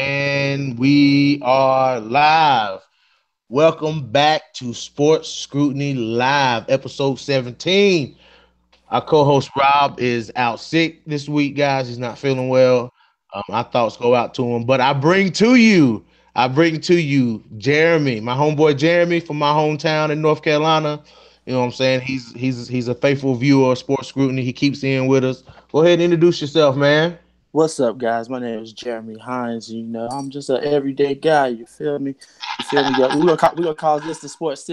And we are live. Welcome back to Sports Scrutiny Live, episode 17. Our co host Rob is out sick this week, guys. He's not feeling well. Our thoughts go out to him. But I bring to you Jeremy, my homeboy Jeremy from my hometown in North Carolina. You know what I'm saying? He's a faithful viewer of Sports Scrutiny. He keeps in with us. Go ahead and introduce yourself, man. What's up, guys? My name is Jeremy Hines. I'm just an everyday guy. You feel me? You feel me? We're gonna call this the sports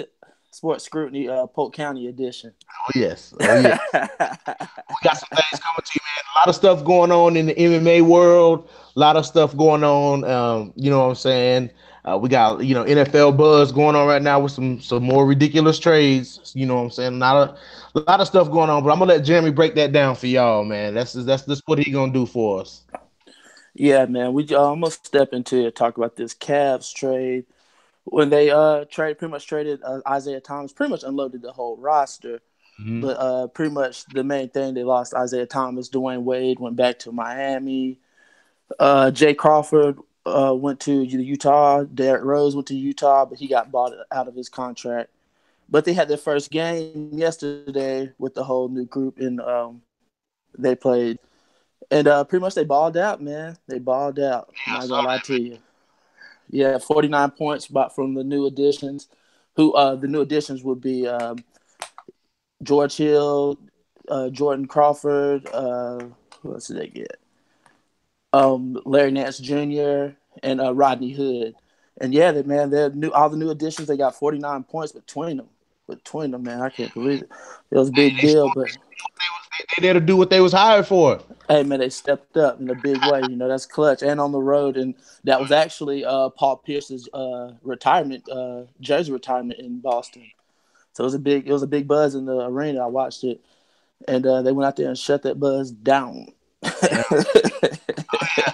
scrutiny Polk County edition. Oh yes. Oh yeah. We got some things coming to you, man. A lot of stuff going on in the MMA world. A lot of stuff going on. You know what I'm saying? We got NFL buzz going on right now with some more ridiculous trades. You know what I'm saying? A lot of stuff going on. But I'm gonna let Jeremy break that down for y'all, man. That's what he gonna do for us. Yeah, man. I'm gonna step into it, talk about this Cavs trade when they pretty much traded Isaiah Thomas, pretty much unloaded the whole roster. Mhm. But pretty much the main thing, they lost Isaiah Thomas. Dwayne Wade went back to Miami. Jay Crawford went to Utah. Derrick Rose went to Utah, but he got bought out of his contract. But they had their first game yesterday with the whole new group, and they played. And pretty much they balled out, man. They balled out. I'm Yeah, I not saw gonna lie that. to you. Yeah, 49 points, but from the new additions. Who the new additions would be George Hill, Jordan Crawford. Who else did they get? Larry Nance Jr. and Rodney Hood. And yeah, they're new. All the new additions, they got 49 points between them. Between them, man, I can't believe it. It was a big They deal, showed but they there to do what they was hired for. hey, man, they stepped up in a big way. That's clutch and on the road. And that was actually Paul Pierce's retirement, jersey retirement in Boston. So it was a big buzz in the arena. I watched it, and they went out there and shut that buzz down. Yeah. Oh yeah.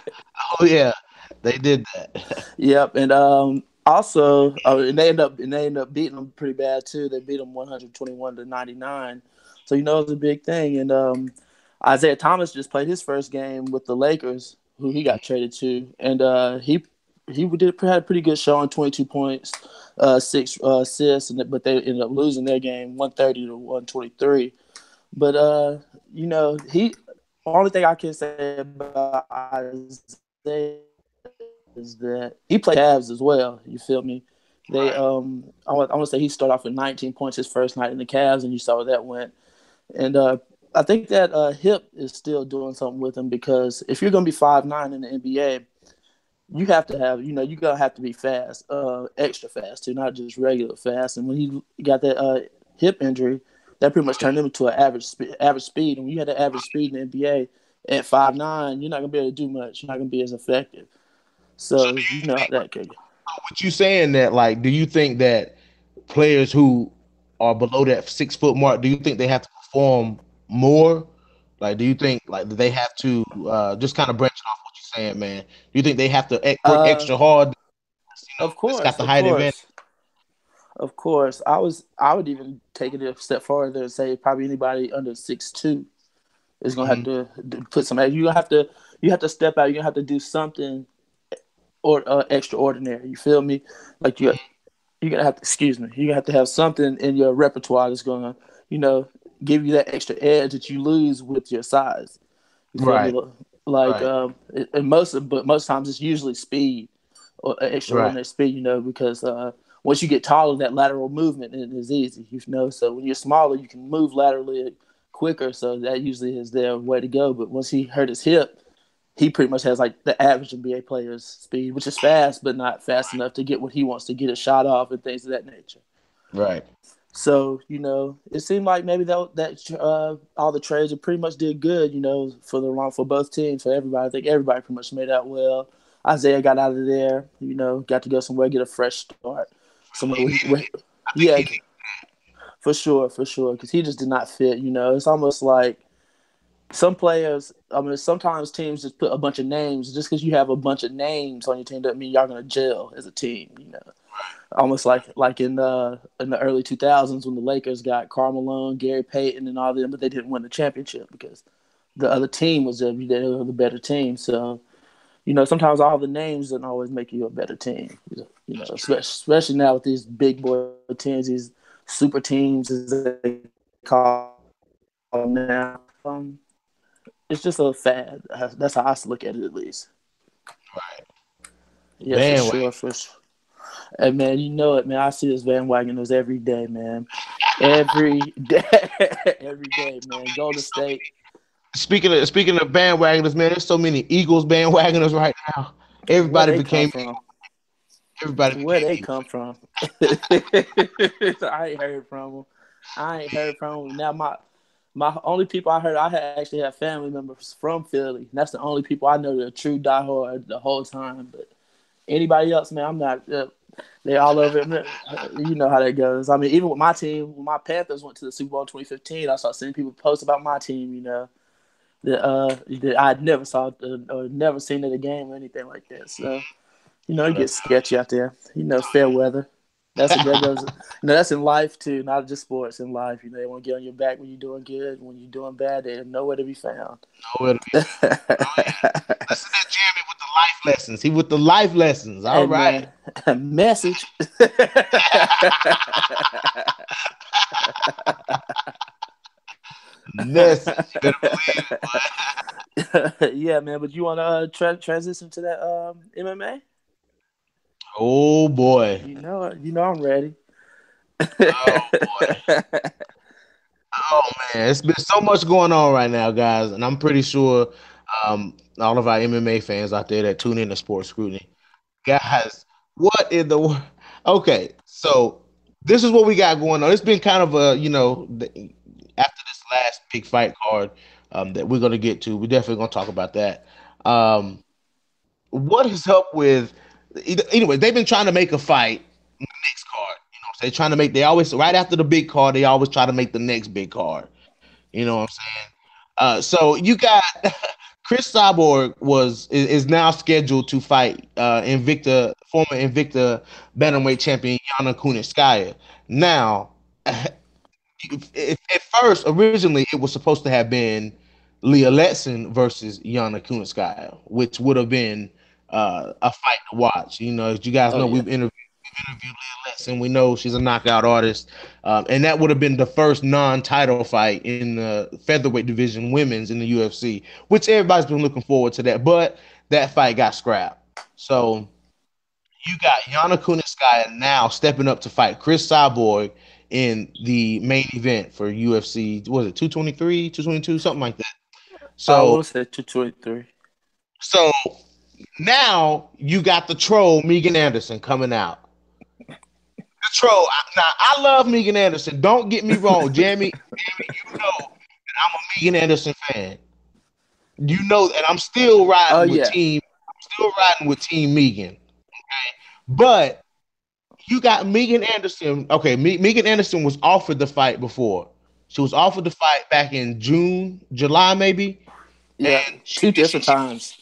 Oh yeah. They did that. Yep, and also, and they ended up beating them pretty bad too. They beat them 121-99. So it was a big thing. And Isaiah Thomas just played his first game with the Lakers, who he got traded to, and had a pretty good showing, 22 points, six assists, but they ended up losing their game 130-123. But he only thing I can say about Isaiah is that he played Cavs as well. You feel me? They Right. I want to say he started off with 19 points his first night in the Cavs, and you saw where that went. And I think that hip is still doing something with him because if you're going to be 5'9" in the NBA, you have to have you're gonna have to be fast, extra fast too, not just regular fast. And when he got that hip injury, that pretty much turned him into an average speed. And when you had the average speed in the NBA at 5'9", you're not gonna be able to do much. You're not gonna be as effective. So So you know how that could go. what you saying that like do you think that players who are below that 6 foot mark, do you think they have to perform more? Like, do you think like they have to just kind of branching off what you're saying, man? Do you think they have to work Uh, extra hard? of That's got course, the of height advantage. course, of course. I would even take it a step further and say probably anybody under 6'2" is gonna have Hmm. to put some. You have to step out. You're gonna have to do something or extraordinary. You feel me? Like you're gonna have to, excuse me. You're gonna have to have something in your repertoire that's gonna you know give you that extra edge that you lose with your size. You feel me? Right, Like right, and most times it's usually speed or right. extraordinary speed. Because once you get taller, that lateral movement is easy. So when you're smaller, you can move laterally quicker. So that usually is their way to go. But once he hurt his hip, he pretty much has like the average NBA player's speed, which is fast, but not fast enough to get what he wants to get a shot off and things of that nature. Right. So it seemed like maybe that all the trades are pretty much did good. For both teams, for everybody. I think everybody pretty much made out well. Isaiah got out of there. Got to go somewhere, get a fresh start, somewhere He needed where it. I think yeah, he needed. for sure, because he just did not fit. It's almost like some players. I mean, sometimes teams just put a bunch of names. Just because you have a bunch of names on your team doesn't mean y'all gonna gel as a team. Almost like in the early 2000s when the Lakers got Karl Malone, Gary Payton, and all them, but they didn't win the championship because the other team was they were the better team. So sometimes all the names don't always make you a better team. That's true. Especially now with these big boy teams, these super teams as they call them now. It's just a fad. That's how I look at it, at least. Right. Yeah, for Bandwagon. sure, for sure. Hey man, you know it, man. I see this bandwagoners every day, man. Every day, every day, man. Golden State. Speaking of bandwagoners, man, there's so many Eagles bandwagoners right now. Where Everybody they come became from? everybody Where became they Eagles. come from? I ain't heard from them. I ain't heard from them. Now my only people I heard, actually had family members from Philly. And that's the only people I know that are true diehard the whole time. But anybody else, man, I'm not. They all over it. You know how that goes. I mean, even with my team, when my Panthers went to the Super Bowl in 2015, I saw seeing people post about my team. That I never saw or never seen at a game or anything like that. So You it know, gets sketchy out there. Fair weather. That goes. That's in life too, not just sports. In life, they want to get on your back when you're doing good. When you're doing bad, they're nowhere to be found. nowhere to be found. Oh yeah. Listen to Jeremy with the life lessons. He with the life lessons. All Hey right. man, message. Message. You better believe it, boy. Yeah, man. But you want to transition to that MMA? Oh boy. You know it. I'm ready. Oh boy. Oh man, it's been so much going on right now, guys, and I'm pretty sure all of our MMA fans out there that tune in to Sports Scrutiny, guys, what in the okay? So this is what we got going on. It's been kind of a after this last big fight card that we're gonna get to, we're definitely gonna talk about that. Um, what is up with? Anyway, they've been trying to make a fight next card. They're trying to make. They always right after the big card. They always try to make the next big card. You know what I'm saying? So you got Chris Cyborg is now scheduled to fight former Invicta bantamweight champion Yana Kunitskaya. Now, at first, originally, it was supposed to have been Leah Letson versus Yana Kunitskaya, which would have been a fight to watch. As you guys Oh know, yeah. we've interviewed Leah Letson. We know she's a knockout artist, and that would have been the first non-title fight in the featherweight division, women's in the UFC, which everybody's been looking forward to that. But that fight got scrapped. So you got Yana Kunitskaya now stepping up to fight Chris Cyborg in the main event for UFC. Was it 223, 222, something like that? I So, will say 223. so now you got the troll Megan Anderson coming out. The troll. Now I love Megan Anderson. Don't get me wrong, Jamie, you know that I'm a Megan Anderson fan. You know, and I'm still Oh riding with yeah. team. I'm still riding with Team Megan. Okay, but you got Megan Anderson. Okay, Megan Anderson was offered the fight before. She was offered the fight back in June, July, maybe, and Yeah. Two different times.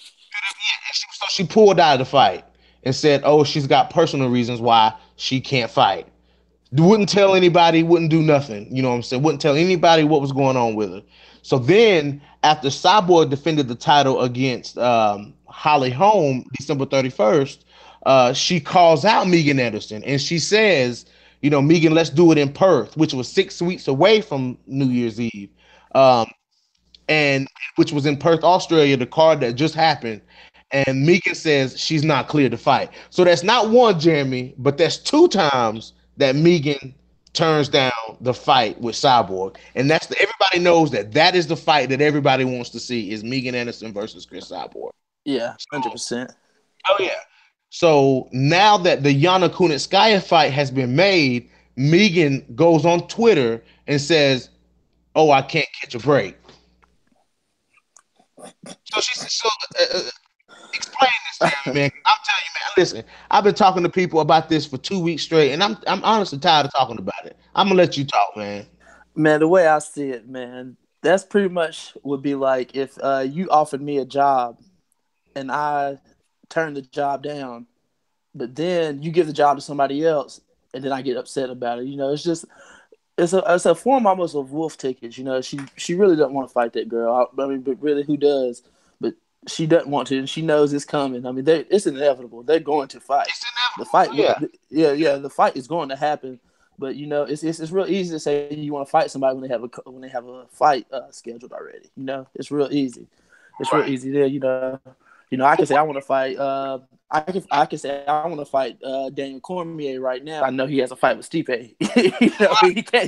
so she pulled out of the fight and said, "Oh, she's got personal reasons why she can't fight." Wouldn't tell anybody, wouldn't do nothing. You know what I'm saying? Wouldn't tell anybody what was going on with her. So then, after Cyborg defended the title against Holly Holm December 31st, she calls out Megan Anderson and she says, Megan, let's do it in Perth, which was 6 weeks away from New Year's Eve. Um, and which was in Perth, Australia, the card that just happened. And Megan says she's not clear to fight. So that's not one, Jeremy, but that's two times that Megan turns down the fight with Cyborg. And everybody knows that is the fight that everybody wants to see is Megan Anderson versus Chris Cyborg. Yeah, So, 100%. oh yeah. So now that the Yana Kunitskaya fight has been made, Megan goes on Twitter and says, "Oh, I can't catch a break." So explain this, Jeremy, man. I'm telling you, man. Listen, I've been talking to people about this for 2 weeks straight, and I'm honestly tired of talking about it. I'm gonna let you talk, man. Man, the way I see it, man, that's pretty much would be like if you offered me a job and I turned the job down, but then you give the job to somebody else and then I get upset about it. It's just it's a form almost of wolf tickets. She really doesn't want to fight that girl. I mean, but really, who does? But She doesn't want to, and she knows it's coming. I mean, it's inevitable. They're going to fight. It's The fight, inevitable. Yeah. yeah, the fight is going to happen. But it's real easy to say you want to fight somebody when they have a fight scheduled already. It's real easy. It's real Right. easy there. I can say I want to fight. I can say I want to fight Daniel Cormier right now. I know he has a fight with Stipe.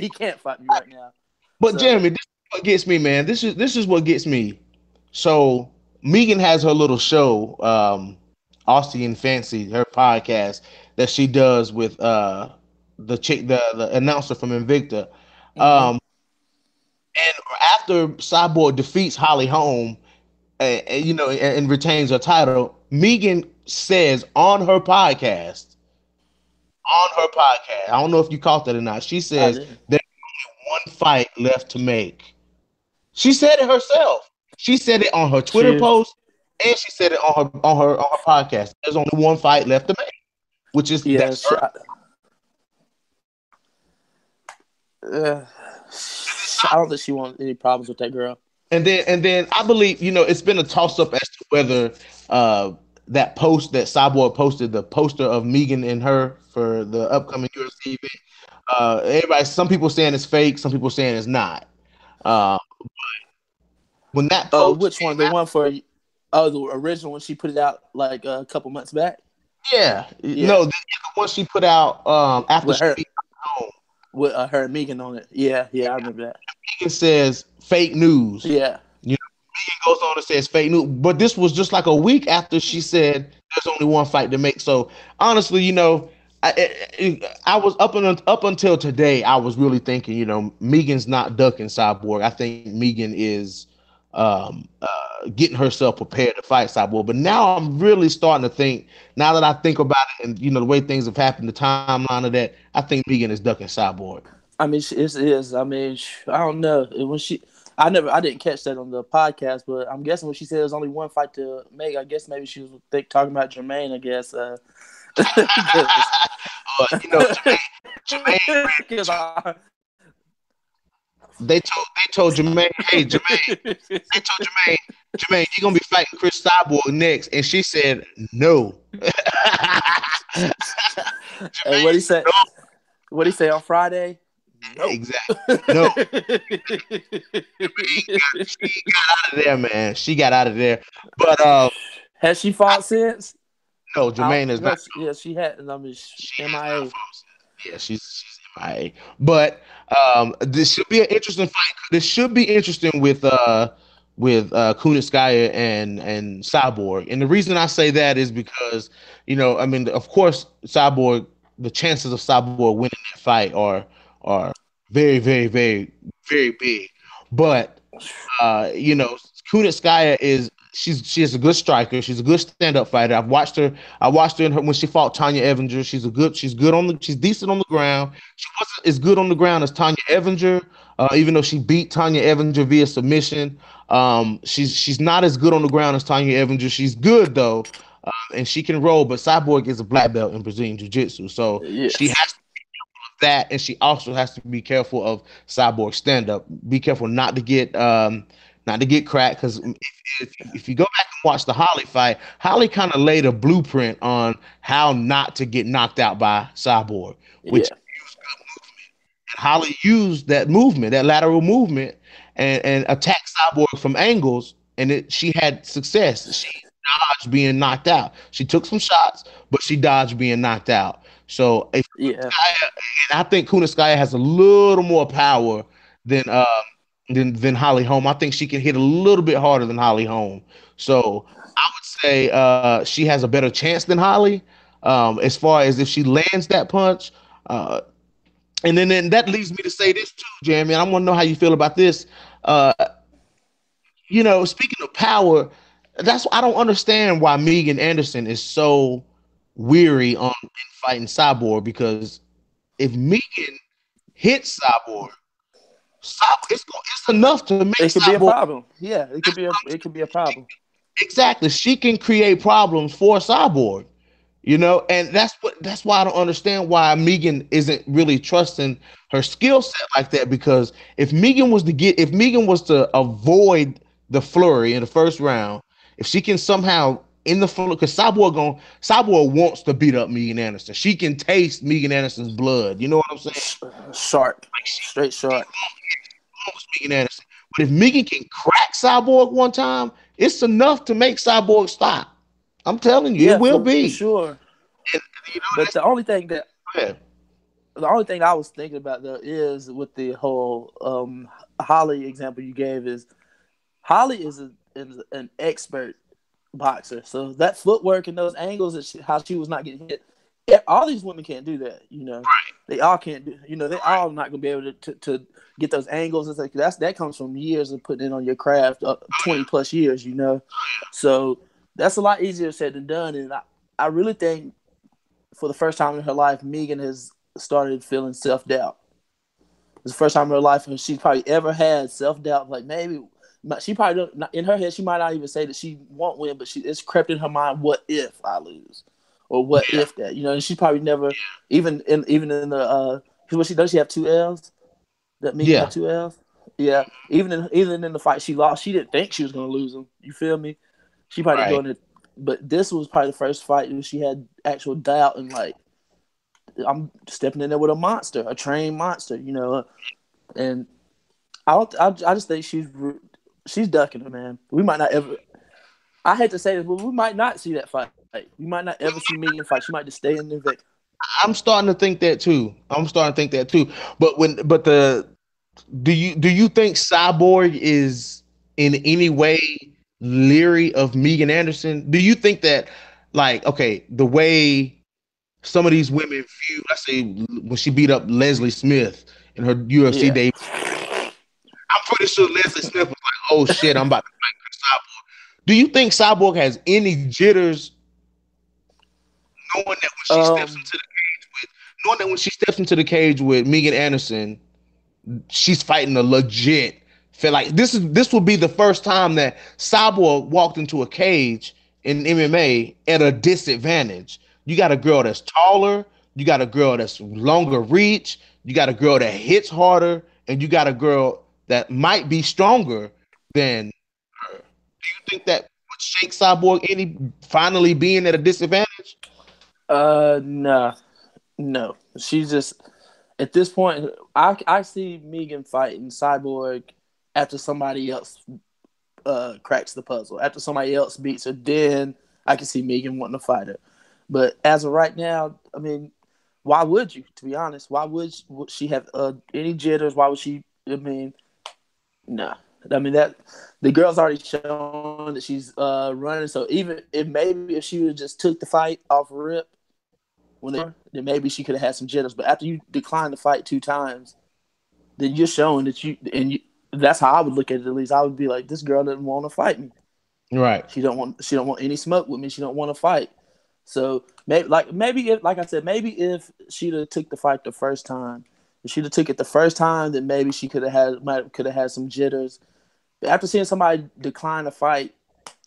He can't fight me right now. But So Jeremy, this is what gets me, man. This is what gets me. So Megan has her little show, Aussie and Fancy, her podcast that she does with the chick, the announcer from Invicta. hmm Um, and after Cyborg defeats Holly Holm, and retains her title, Megan says on her podcast, I don't know if you caught that or not. She I says did. there's one fight left to make. She said it herself. She said it on her Twitter She, post, and she said it on her podcast. There's only one fight left to make, which is yeah, that's her. uh, I don't think she wants any problems with that girl. And then I believe it's been a toss up as to whether that post that Cyborg posted, the poster of Megan and her for the upcoming UFC event. Some people saying it's fake, some people saying it's not. Uh, when that post Which one? The one for the original one she put it out like a couple months back. Yeah, Yeah, no, the one she put out after with she her beat home, with her and Megan on it. Yeah, yeah, I remember that. Megan says fake news. Yeah, You know, Megan goes on and says fake news, but this was just like a week after she said there's only one fight to make. So honestly, I was up until today. I was really thinking, Megan's not ducking Cyborg. I think Megan is getting herself prepared to fight Cyborg. But now I'm really starting to think. Now that I think about it, and the way things have happened, the timeline of that, I think Megan is ducking Cyborg. I mean, it is. I mean, I don't know when I didn't catch that on the podcast, but I'm guessing when she said there's only one fight to make, I guess maybe she was talking about Jermaine. I guess because Jermaine, because they told Jermaine, hey Jermaine, they told Jermaine, you're gonna be fighting Chris Cyborg next, and she said no. and what he Jermaine, said? no, What he say on Friday? Nope. exactly, no. She got out of there, man. She got out of there. But Has she fought since? no, I Jermaine is don't know. not. Yeah, she had. I mean, She has not MIA. fought. Yeah, she's MIA. But this should be an interesting fight. This should be interesting with Kunitskaya and Cyborg. And the reason I say that is because I mean, of course, Cyborg. The chances of Cyborg winning that fight are very, very, very, very big. But Kunitskaya she's a good striker. She's a good stand up fighter. I watched her when she fought Tanya Evinger. She's decent on the ground. She wasn't as good on the ground as Tanya Evinger, even though she beat Tanya Evinger via submission. She's not as good on the ground as Tanya Evinger. She's good though, and she can roll. But Cyborg is a black belt in Brazilian Jiu Jitsu, so she Yes. has that, and she also has to be careful of Cyborg stand up. Be careful not to get cracked because if you go back and watch the Holly fight, Holly kind of laid a blueprint on how not to get knocked out by Cyborg, which Yeah. Holly used that movement, that lateral movement, and attacked Cyborg from angles, and she had success. She dodged being knocked out. She took some shots, but she dodged being knocked out. So if Yeah. and I think Kunitskaya has a little more power than than Holly Holm. I think she can hit a little bit harder than Holly Holm. So I would say she has a better chance than Holly, as far as if she lands that punch. Uh, and then that leads me to say this too, Jeremy. And I want to know how you feel about this. Uh, Speaking of power, that's I don't understand why Megan Anderson is so weary on in fighting Cyborg because if Megan hits Cyborg, it's enough to make It could be a Cyborg. problem. Yeah, it could be a problem. Exactly, she can create problems for Cyborg. And that's why I don't understand why Megan isn't really trusting her skill set like that. Because if Megan was to avoid the flurry in the first round, if she can somehow in the flow, because Cyborg wants to beat up Megan Anderson. She can taste Megan Anderson's blood. You know what I'm saying? Shark, Like straight shark. she wants Megan Anderson. But if Megan can crack Cyborg one time, it's enough to make Cyborg stop. I'm telling you, it Yeah, will for be. sure. And, you know, But that's the only thing I was thinking about though is with the whole Holly example you gave is Holly is an expert boxer. So that footwork and those angles that how she was not getting hit. Yeah, all these women can't do that. They all can't do. They all not gonna be able to get those angles. It's like that comes from years of putting in on your craft, 20 plus years. So that's a lot easier said than done. And I really think for the first time in her life, Megan has started feeling self doubt. It's the first time in her life she probably ever had self doubt. Like maybe she probably don't, in her head she might not even say that she won't win, but it's crept in her mind. What if I lose, or what yeah, if that? And she probably never even in the because what she does, she have two L's. That Megan yeah, had two L's. Yeah, even in the fight she lost, she didn't think she was gonna lose them. You feel me? She probably didn't go right. in it, but this was probably the first fight where she had actual doubt and like I'm stepping in there with a monster, a trained monster. And I don't. I just think she's ducking her, man. We might not ever. I hate to say this, but we might not see that fight. We might not ever see Megan fight. She might just stay in the Vic. I'm starting to think that too. I'm starting to think that too. But the do you think Cyborg is in any way leery of Megan Anderson? Do you think that, like, okay, the way some of these women view, let's say when she beat up Leslie Smith in her UFC Yeah. day, I'm pretty sure Leslie Smith was like, "Oh shit, I'm about to fight Chris Cyborg." Do you think Cyborg has any jitters, knowing that when she steps Um. into the cage with, knowing that when she steps into the cage with Megan Anderson, she's fighting a legit. Feel like this will be the first time that Cyborg walked into a cage in MMA at a disadvantage. You got a girl that's taller, you got a girl that's longer reach, you got a girl that hits harder, and you got a girl that might be stronger than her. Do you think that would shake Cyborg any finally being at a disadvantage? Nah. No. She's just at this point. I see Megan fighting Cyborg after somebody else cracks the puzzle. After somebody else beats her, then I can see Megan wanting to fight her. But as of right now, I mean, why would you? To be honest, why would she have any jitters? Why would she? I mean, nah. I mean that the girl's already shown that she's running. So even if maybe if she would just took the fight off rip when then maybe she could have had some jitters. But after you decline the fight two times, then you're showing that that's how I would look at it. At least I would be like, this girl doesn't want to fight me. Right. She don't want any smoke with me. She don't want to fight. So maybe if, like I said, maybe if she'd have took the fight the first time, if she'd have took it the first time, then maybe she could have had some jitters. But after seeing somebody decline a fight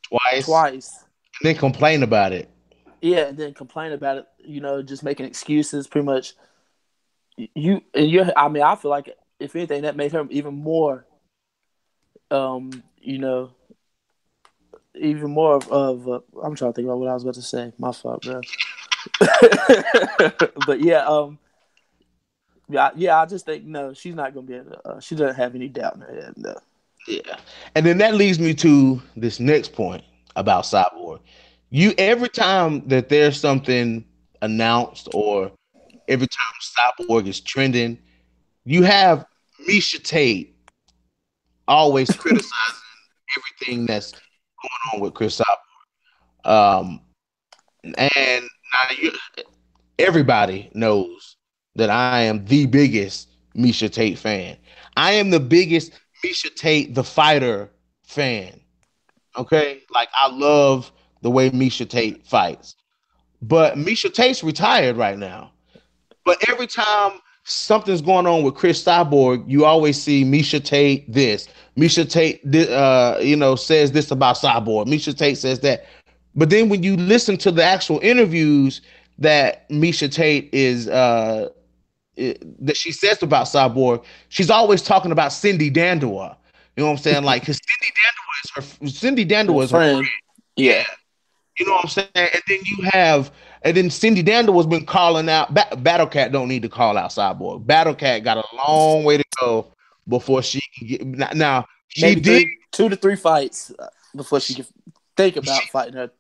Twice. twice, And then complain about it. yeah, and then complain about it, just making excuses, pretty much. You and you. I mean, I feel like if anything, that made her even more, um, you know, even more I'm trying to think about what I was about to say. My fault, bro. But yeah, yeah. I just think no, she's not gonna be able to. She doesn't have any doubt in her head. No. Yeah. And then that leads me to this next point about Cyborg. You every time that there's something announced or every time Cyborg is trending, you have Misha Tate always criticizing everything that's going on with Chris Cyborg. And now everybody knows that I am the biggest Misha Tate fan. I am the biggest Misha Tate, the fighter fan. Okay, like I love the way Misha Tate fights, but Misha Tate's retired right now. But every time something's going on with Chris Cyborg, you always see Misha Tate this. Misha Tate, says this about Cyborg. Misha Tate says that. But then when you listen to the actual interviews that Misha Tate that she says about Cyborg, she's always talking about Cindy Dandua. You know what I'm saying? Like, because Cindy Her Dandua is her friend. friend. Yeah. You know what I'm saying? And then Cindy Dander was been calling out. Battle Cat don't need to call out Cyborg. Battle Cat got a long way to go before she can get. Now she Maybe did, 2 to 3 fights before she could think she, about fighting her.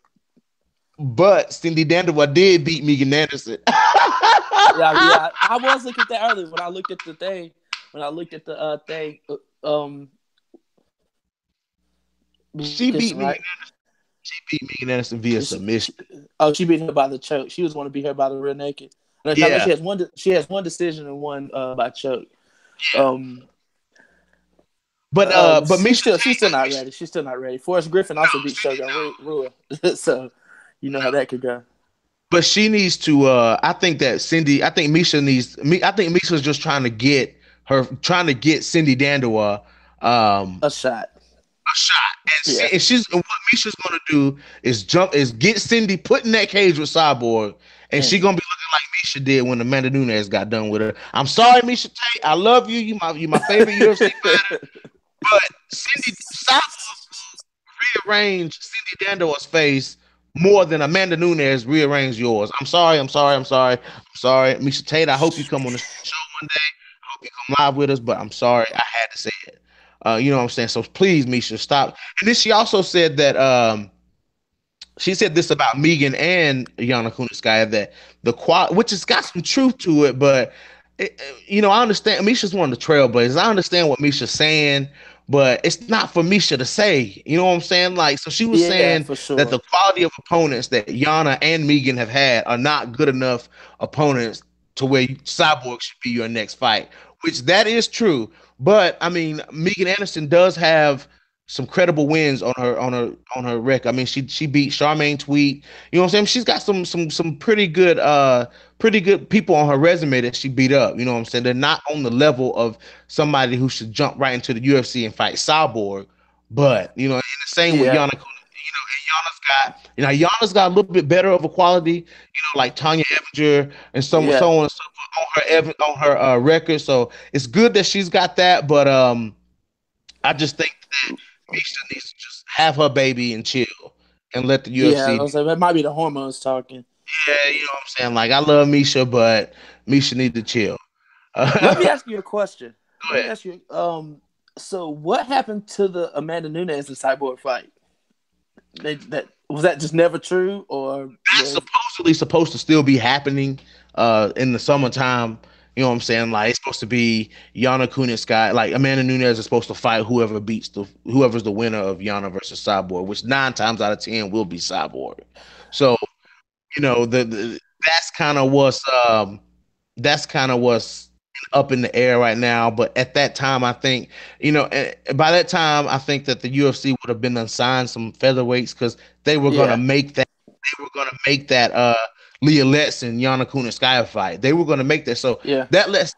but Cindy Dander did beat Megan Anderson. Yeah, yeah. I was looking at that earlier when I looked at the thing. When I looked at the thing, she because beat right, Megan. She beat Megan Anderson via submission. oh, she beat her by the choke. She was want to beat her by the rear naked. No, no, Yeah, she has one. She has one decision and one by choke. Um, but she's Misha still Tate, not ready. She's still not ready. Forrest Griffin also beat Shogun Rua, so you know how that could go. but she needs to. I think that Cindy. I think Misha needs. Me. I think Misha's just trying to get Cindy Dandua A shot. a shot. Yeah, And what Misha's gonna do is get Cindy put in that cage with Cyborg, and she and gonna be looking like Misha did when Amanda Nunes got done with her. I'm sorry, Misha Tate. I love you. You my favorite UFC fighter. But Cindy Cyborg rearrange Cindy Dando's face more than Amanda Nunes rearranged yours. I'm sorry. I'm sorry. I'm sorry. I'm sorry, Misha Tate. I hope you come on the show one day. I hope you come live with us. But I'm sorry, I had to say it. You know what I'm saying? So please, Misha, stop. And then she also said that she said this about Megan and Yana Kunitskaya, that the qual, which has got some truth to it, but I understand Misha's one of the trailblazers. I understand what Misha's saying, but it's not for Misha to say. You know what I'm saying? Like, so she was yeah, saying for that sure. the quality of opponents that Yana and Megan have had are not good enough opponents to where Cyborg should be your next fight, which that is true. But I mean, Megan Anderson does have some credible wins on her record. I mean, she beat Charmaine Tweet. You know what I'm saying? She's got some pretty good people on her resume that she beat up. You know what I'm saying? They're not on the level of somebody who should jump right into the UFC and fight Cyborg. But in the same with Yeah, Yana, Yana's got a little bit better of a quality. Like Tanya Evinger and so yeah. on and so forth on her record. So it's good that she's got that. But I just think that Misha needs to just have her baby and chill and let the Yeah, I UFC. was like, that might be the hormones talking. Yeah, you know what I'm saying. Like I love Misha, but Misha need to chill. Let me Go ask you a question. Let me ahead. ask you. So what happened to the Amanda Nunes and Cyborg fight? That was that just never true, or That's was supposedly supposed to still be happening in the summertime. You know what I'm saying? Like it's supposed to be Yana Kunitskaya. Like Amanda Nunes is supposed to fight whoever's the winner of Yana versus Cyborg, which 9 times out of 10 will be Cyborg. So that's kind of what's up in the air right now. But at that time, I think by that time, I think that the UFC would have been unsigned some featherweights because they were gonna yeah, make that. They were gonna make that Leah Letts and Yana Kunitskaya fight. They were gonna make that. So yeah, that lets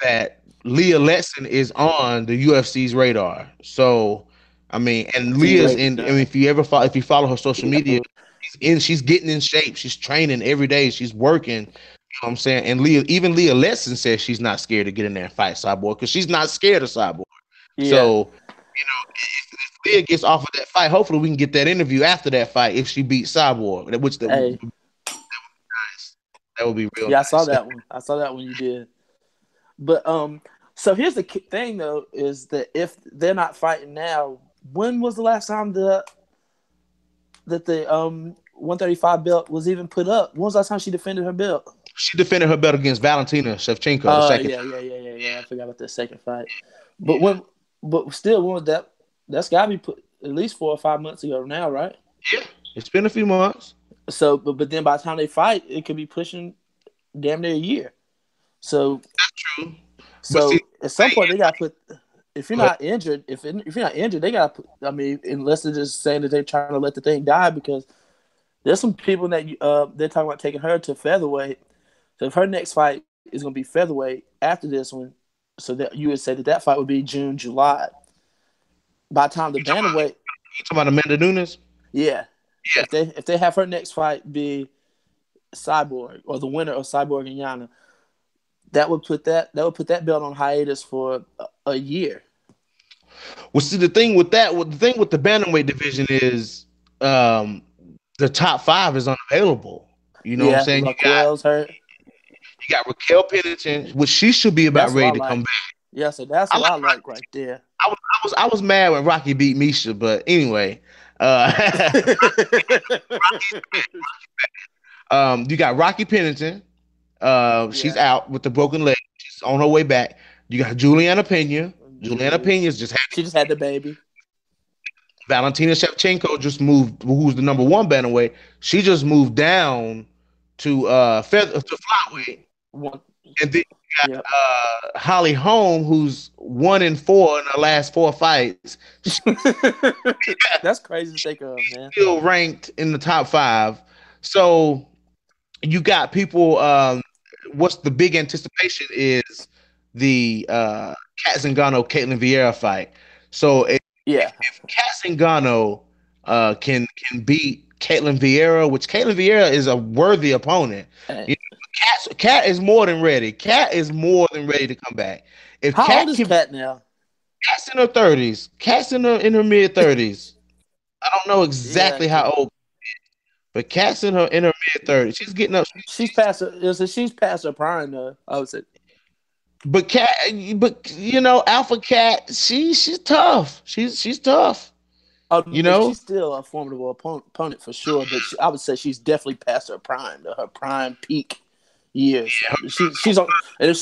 that Leah Letson is on the UFC's radar. So, I mean, and see Leah's right in. I mean, now. if you follow her social Yeah, media, she's getting in shape. She's training every day. She's working. You know what I'm saying? And Leah Letson says she's not scared to get in there and fight Cyborg because she's not scared of Cyborg. yeah. So, if Leah gets offered that fight, hopefully we can get that interview after that fight if she beats Cyborg, which that would be Hey, nice. That would be real yeah, I saw nice. that one. I saw that one you did. But so here's the thing though: is that if they're not fighting now, when was the last time the 135 belt was even put up? When was the last time she defended her belt? She defended her belt against Valentina Shevchenko the second Yeah, time. yeah, yeah, yeah, yeah. I forgot about that second fight. But but still, when was that? That's got to be put at least 4 or 5 months ago now, right? Yeah, it's been a few months. So, but then by the time they fight, it could be pushing damn near a year. So, True. But see, so at some point they got to put. If you're but not injured, if you're not injured, they got to put. I mean, unless they're just saying that they're trying to let the thing die, because there's some people that they're talking about taking her to featherweight. So if her next fight is going to be featherweight after this one, so that you would say that that fight would be June, July. By the time the bantamweight, you talking about Amanda Nunes? yeah, Yeah. if they have her next fight be Cyborg or the winner of Cyborg and Yana, that would put that belt on hiatus for a year. Well, see, the thing with the bantamweight division is um, the top five is unavailable. You know what I'm Yeah, saying? Raquel's hurt. You got Raquel Pennington, which she should be about That's what I ready to come like. back. Yeah, so that's I what like I like right there. I was mad when Rocky beat Misha, but anyway, you got Rocky Pennington. She's Yeah. out with the broken leg. She's on her way back. You got Juliana Pena. Juliana Julia. Pena's just had She just had the baby. Valentina Shevchenko just moved, who's the number one bantamweight. She just moved down to feather to flyweight, One. and then Yep. Holly Holm, who's 1-4 in her last four fights. That's crazy to think of, man. Still ranked in the top five. So you got people. What's the big anticipation is the Kat Zingano Caitlin Vieira fight. So Yeah. if Kat Zingano can beat Caitlin Vieira, which Caitlin Vieira is a worthy opponent. Hey. You know, Kat is more than ready. Kat is more than ready to come back. If How old Kat is can, Kat now? Kat's in her 30s. Kat's in her mid 30s. I don't know Yeah, exactly how old, but Kat's in her mid 30s. She's getting up. she's past her. She's past her prime, though. I would say. But Cat, but Alpha Cat, she's tough. She's tough. Oh You no, know, she's still a formidable opponent for sure. But I would say she's definitely past her prime, her prime peak years. She's on, and if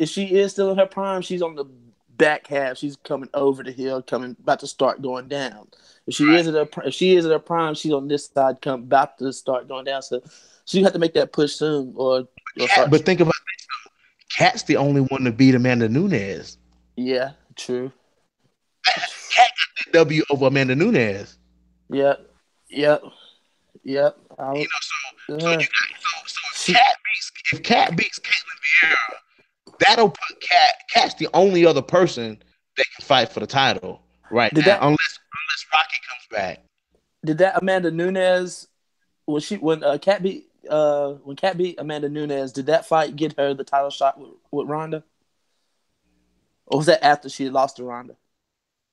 she is still in her prime, she's on the back half. She's coming over the hill, coming about to start going down. If she is at her prime, she's on this side, come about to start going down. So she have to make that push soon, or start. But think about Cat's the only one to beat Amanda Nunes. Yeah, true. Cat got the W over Amanda Nunes. Yep, yep, yep. So you got so if Cat beats Caitlin Vieira, that'll put Cat's the only other person that can fight for the title right did now, that unless Rocky comes back. did that Amanda Nunes when Cat beat Amanda Nunes, did that fight get her the title shot with Ronda? Or was that after she lost to Ronda?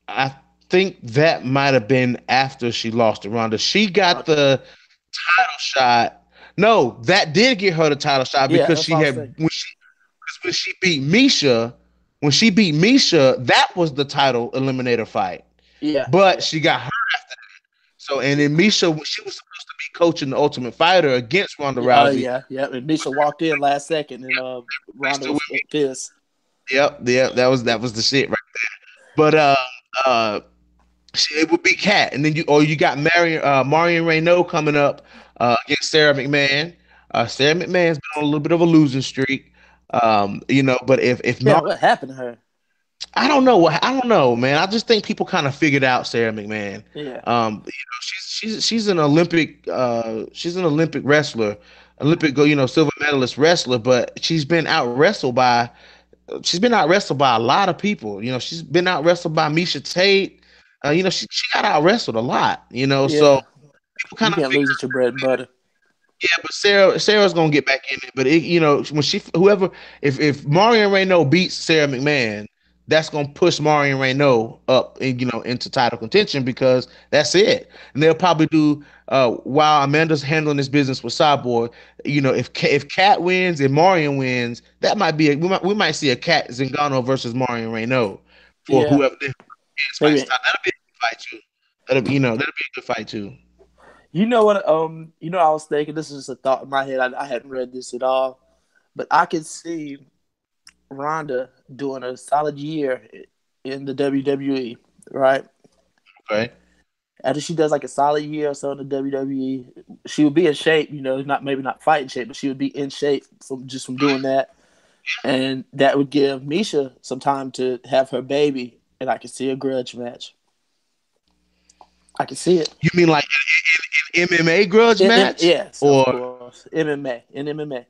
I think that might have been after she lost to Ronda. She got Okay. the title shot. No, that did get her the title shot Yeah, because that's she what I was had saying. when she beat Misha, when she beat Misha, that was the title eliminator fight. Yeah, But yeah. she got hurt after that. So and then Misha, when she was supposed to be coaching the Ultimate Fighter against Ronda Yeah, oh Rousey, yeah, yeah. And Misha walked in last second, and Ronda still with was pissed. yep, that was the shit right. But uh it would be Cat, and then you got Marion Renault coming up against Sarah McMahon. Sarah McMahon's been on a little bit of a losing streak. But if Yeah, Mar- what happened to her? I don't know, man. I just think people kind of figured out Sarah McMahon. Yeah, She's an Olympic wrestler, silver medalist wrestler, but she's been out wrestled by a lot of people. She's been out wrestled by Misha Tate. She got out wrestled a lot. So yeah. people You kind of can't figure, lose at your bread and butter. yeah, but Sarah's gonna get back in it. But when whoever, if Marion Renault beats Sarah McMahon, that's gonna push Marion Renault up and into title contention because that's it. And they'll probably do while Amanda's handling this business with Cyborg. If Cat wins and Marion wins, that might be we might see a Cat Zingano versus Marion Renault for Yeah, whoever the fights. maybe. That'll be a good fight too. That'll be a good fight too. You know what? I was thinking. This is just a thought in my head. I hadn't read this at all, but I could see Ronda doing a solid year in the WWE, right? Okay. After she does like a solid year or so in the WWE, she would be in shape. Not fighting shape, but she would be in shape from doing that, and that would give Misha some time to have her baby, and I could see a grudge match. I can see it. You mean like an MMA grudge match, Yes, of or course. MMA.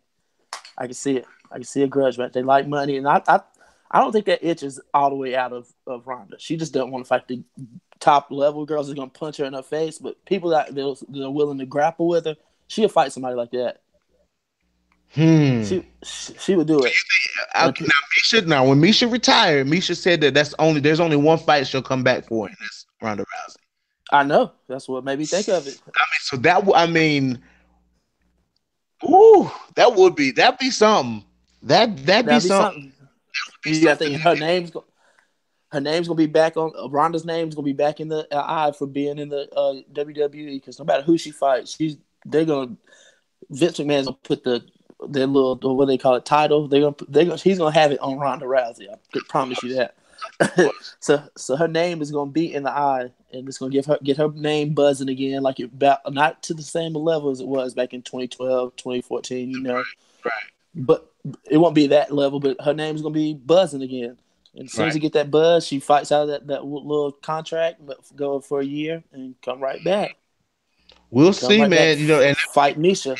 I can see it. I can see a grudge match. They like money, and I don't think that itch is all the way out of Ronda. She just doesn't want to fight the top level girls who's gonna punch her in her face. But people that are willing to grapple with her, she'll fight somebody like that. hmm? She would do it. Now when Misha retired, Misha said that there's only one fight she'll come back for, and that's Ronda Rousey. I know. That's what made me think of it. So I mean, ooh, that'd be something. That'd be That'd be something. something. Be You got to something. think her name's gonna be back on Ronda's name's gonna be back in the eye for being in the WWE because no matter who she fights, they're gonna Vince McMahon's gonna put their little what they call it title. He's gonna have it on Ronda Rousey. I could promise you that. So her name is gonna be in the eye, and it's gonna get her name buzzing again, like it about not to the same level as it was back in 2012, 2014. Right, But it won't be that level. But her name's gonna be buzzing again. And as soon as right. you get that buzz, she fights out of that little contract, but go for a year and come right back. We'll Come see, right back. man. You know, and Fight Misha.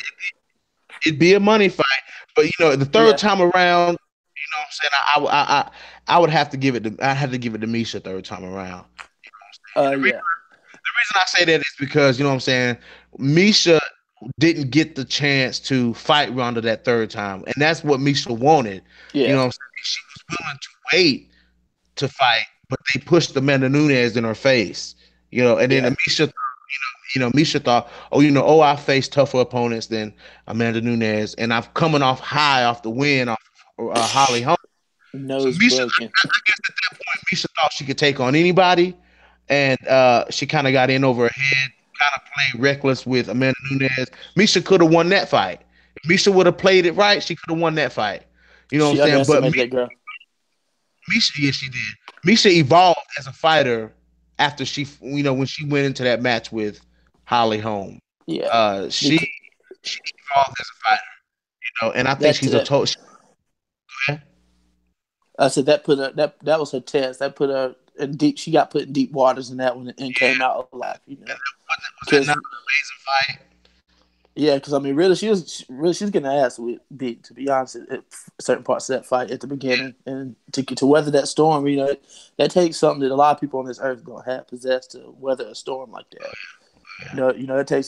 it'd be a money fight. But the third Yeah. time around, what I'm saying, I would have to give it to I had to give it to Misha third time around. Yeah. The reason I say that is because what I'm saying, Misha didn't get the chance to fight Ronda that third time, and that's what Misha wanted. Yeah. What I'm saying, she was willing to wait to fight, but they pushed Amanda Nunes in her face. And then Yeah. Misha thought, I faced tougher opponents than Amanda Nunes, and I'm coming off high off the win off Holly Holm. So Nose Misha, broken. I guess at that point, Misha thought she could take on anybody, and she kind of got in over her head, kind of played reckless with Amanda Nunes. Misha could have won that fight. If Misha would have played it right, she could have won that fight. You know what I'm She saying? But underestimated that girl. Misha, yes, she did. Misha evolved as a fighter after when she went into that match with Holly Holm. Yeah. She Because evolved as a fighter, and I think that she's a that total. I said that put her that was her test. That put her in deep. She got put in deep waters in that one and came out alive. Was that Because not an amazing fight? yeah, because I mean, really, she's getting her ass beat. To be honest, at certain parts of that fight at the beginning, and to weather that storm, that takes something that a lot of people on this earth don't have possessed to weather a storm like that.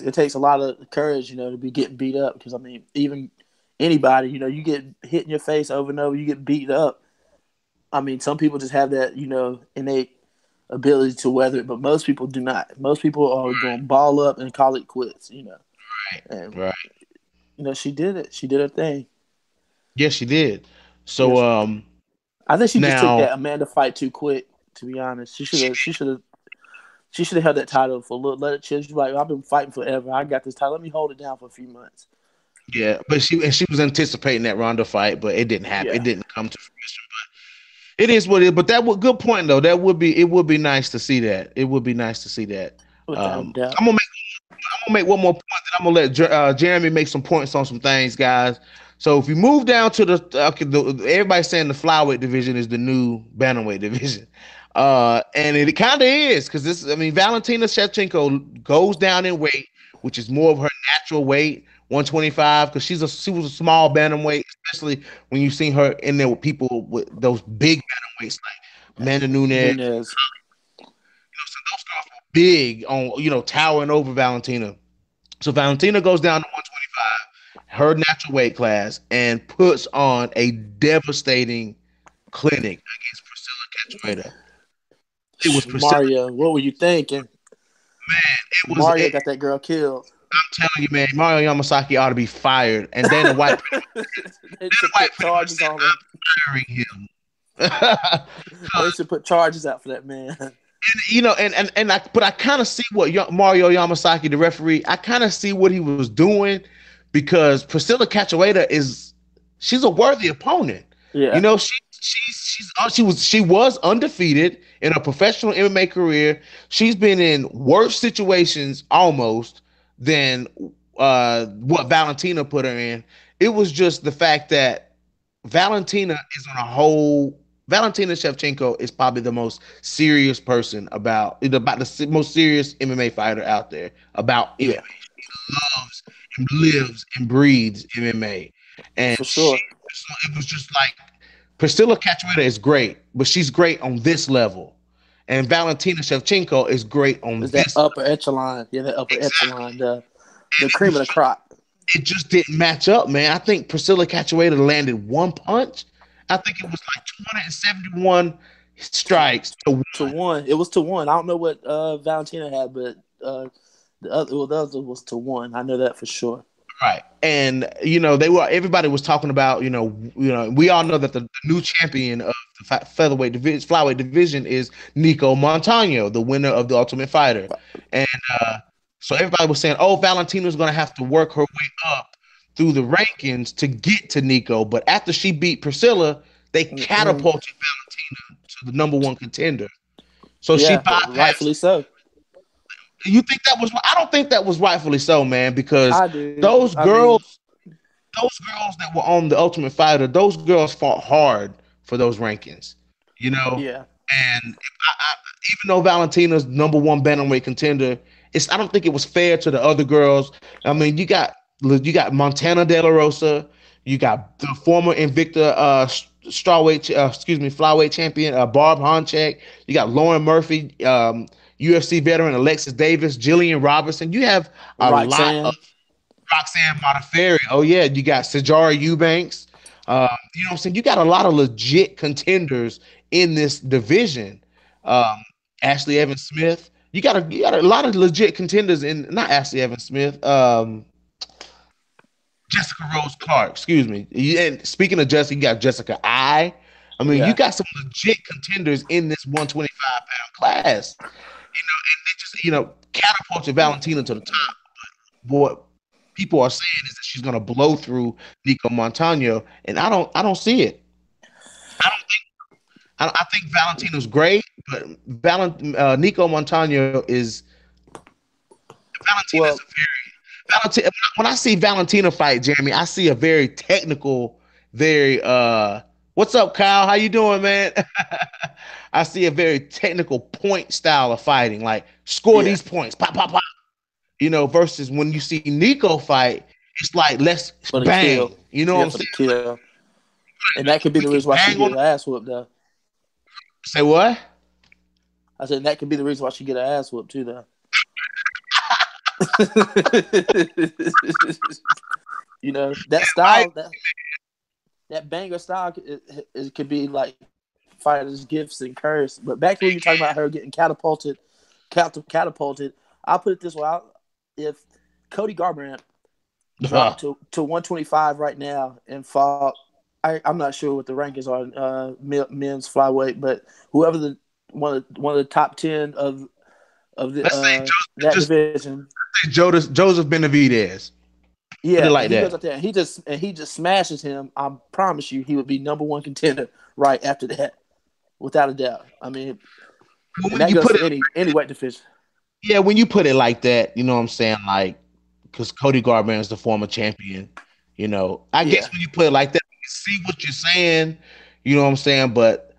It takes a lot of courage, to be getting beat up. Because I mean, even anybody, you get hit in your face over and over, you get beat up. I mean, some people just have that, innate ability to weather it, but most people do not. Most people are going to ball up and call it quits. Right, And right. she did it. She did her thing. Yes, she did. So Yes, I think she just took now that Amanda fight too quick. To be honest, she should she have. She should have held that title for a little. Let it chill. She's like, I've been fighting forever. I got this title. Let me hold it down for a few months. yeah, but she was anticipating that Ronda fight, but it didn't happen. It Yeah, didn't come to fruition. But it is what it is. But that would good point though. It would be nice to see that. It would be nice to see that. without a doubt. I'm gonna make one more point. Then I'm gonna let Jeremy make some points on some things, guys. So if you move down to everybody's saying the flyweight division is the new bantamweight division, and it kind of is because Valentina Shevchenko goes down in weight, which is more of her natural weight, 125, because she was a small bantamweight, especially when you see her in there with people with those big bantamweights like Amanda Nunes. Nunez. So those girls were big on towering over Valentina. So Valentina goes down to 125, her natural weight class, and puts on a devastating clinic against Priscilla Cachoeira. It was Priscilla. Mario, what were you thinking? It was. Mario got that girl killed. I'm telling you, man, Mario Yamasaki ought to be fired, and Dana White They should put charges on him. firing him. They should put charges out for that man. But I kind of see what Mario Yamasaki, the referee, I kind of see what he was doing because Priscilla Cachoeira she's a worthy opponent. Yeah. She was undefeated in her professional MMA career. She's been in worse situations almost than what Valentina put her in. It was just the fact that Valentina Shevchenko is probably the most serious person about the most serious MMA fighter out there about MMA. Yeah. She loves and lives and breathes MMA, and For sure. it was just like Priscilla Cachoeira is great, but she's great on this level, and Valentina Shevchenko is great on Is this that upper echelon? Yeah, that upper echelon, the cream of the crop. It just didn't match up, man. I think Priscilla Cachoeira landed one punch. I think it was like 271 strikes to To one. It was to one. I don't know what Valentina had, but the other was to one. I know that for sure. right. And everybody was talking about we all know that the new champion of the featherweight division, flyweight division, is Nico Montano, the winner of the Ultimate Fighter, and so everybody was saying, "Oh, Valentina's going to have to work her way up through the rankings to get to Nico." But after she beat Priscilla, they Mm-mm. catapulted Valentina to the number one contender. So she Yeah, bypassed. rightfully so. You think that was? I don't think that was rightfully so, man, because I do. those I mean, girls, those girls that were on the Ultimate Fighter, those girls fought hard for those rankings, you know. yeah, And even though Valentina's number one bantamweight contender, I don't think it was fair to the other girls. I mean, you got Montana De La Rosa, you got the former Invicta flyweight champion Barb Honchek. You got Lauren Murphy, UFC veteran Alexis Davis, Jillian Robertson. You have a lot of Roxanne. Roxanne Modafferi. Oh yeah, you got Sajara Eubanks. You know what I'm saying? You got a lot of legit contenders in this division. Um, Ashley Evans Smith. You got a lot of legit contenders in not Ashley Evans Smith. Jessica Rose Clark. Excuse me. And speaking of Jessica, you got Jessica I. I mean, you Yeah, got some legit contenders in this 125-pound class. And they just catapulted Valentina to the top. What people are saying is that she's going to blow through Nico Montano, and I don't see it. I don't I think Valentino's great, but Nico Montano is Valentina is well, a Valentina. When I see Valentina fight, Jeremy, I see a very technical, very what's up, Kyle? How you doing, man? I see a very technical point style of fighting, like score yeah, these points, pop, pop, pop. Versus when you see Nico fight, it's like let's for the bang. kill. You know what Yeah, I'm for the saying? kill. And that could be We the can reason why she bang get on. her ass whooped, though. Say what? I said that could be the reason why she get her ass whooped too, though. That Right? style, that banger style, it could be like fighters' gifts and curse. But back to when you're talking about her getting catapulted. I'll put it this way: if Cody Garbrandt Uh, dropped to 125 right now and fought, I'm not sure what the rankings are men's flyweight, but whoever the one of the top 10 of the let's say that just division. say Joseph Benavidez. Put it Yeah, and like he goes that. out there and he just smashes him. I promise you, he would be number one contender right after that, without a doubt. I mean, But and when that you goes put for it, any weight division. yeah, when you put it like that, you know what I'm saying, like because Cody Garbrandt is the former champion. I guess Yeah, when you put it like that, you see what you're saying. You know what I'm saying, but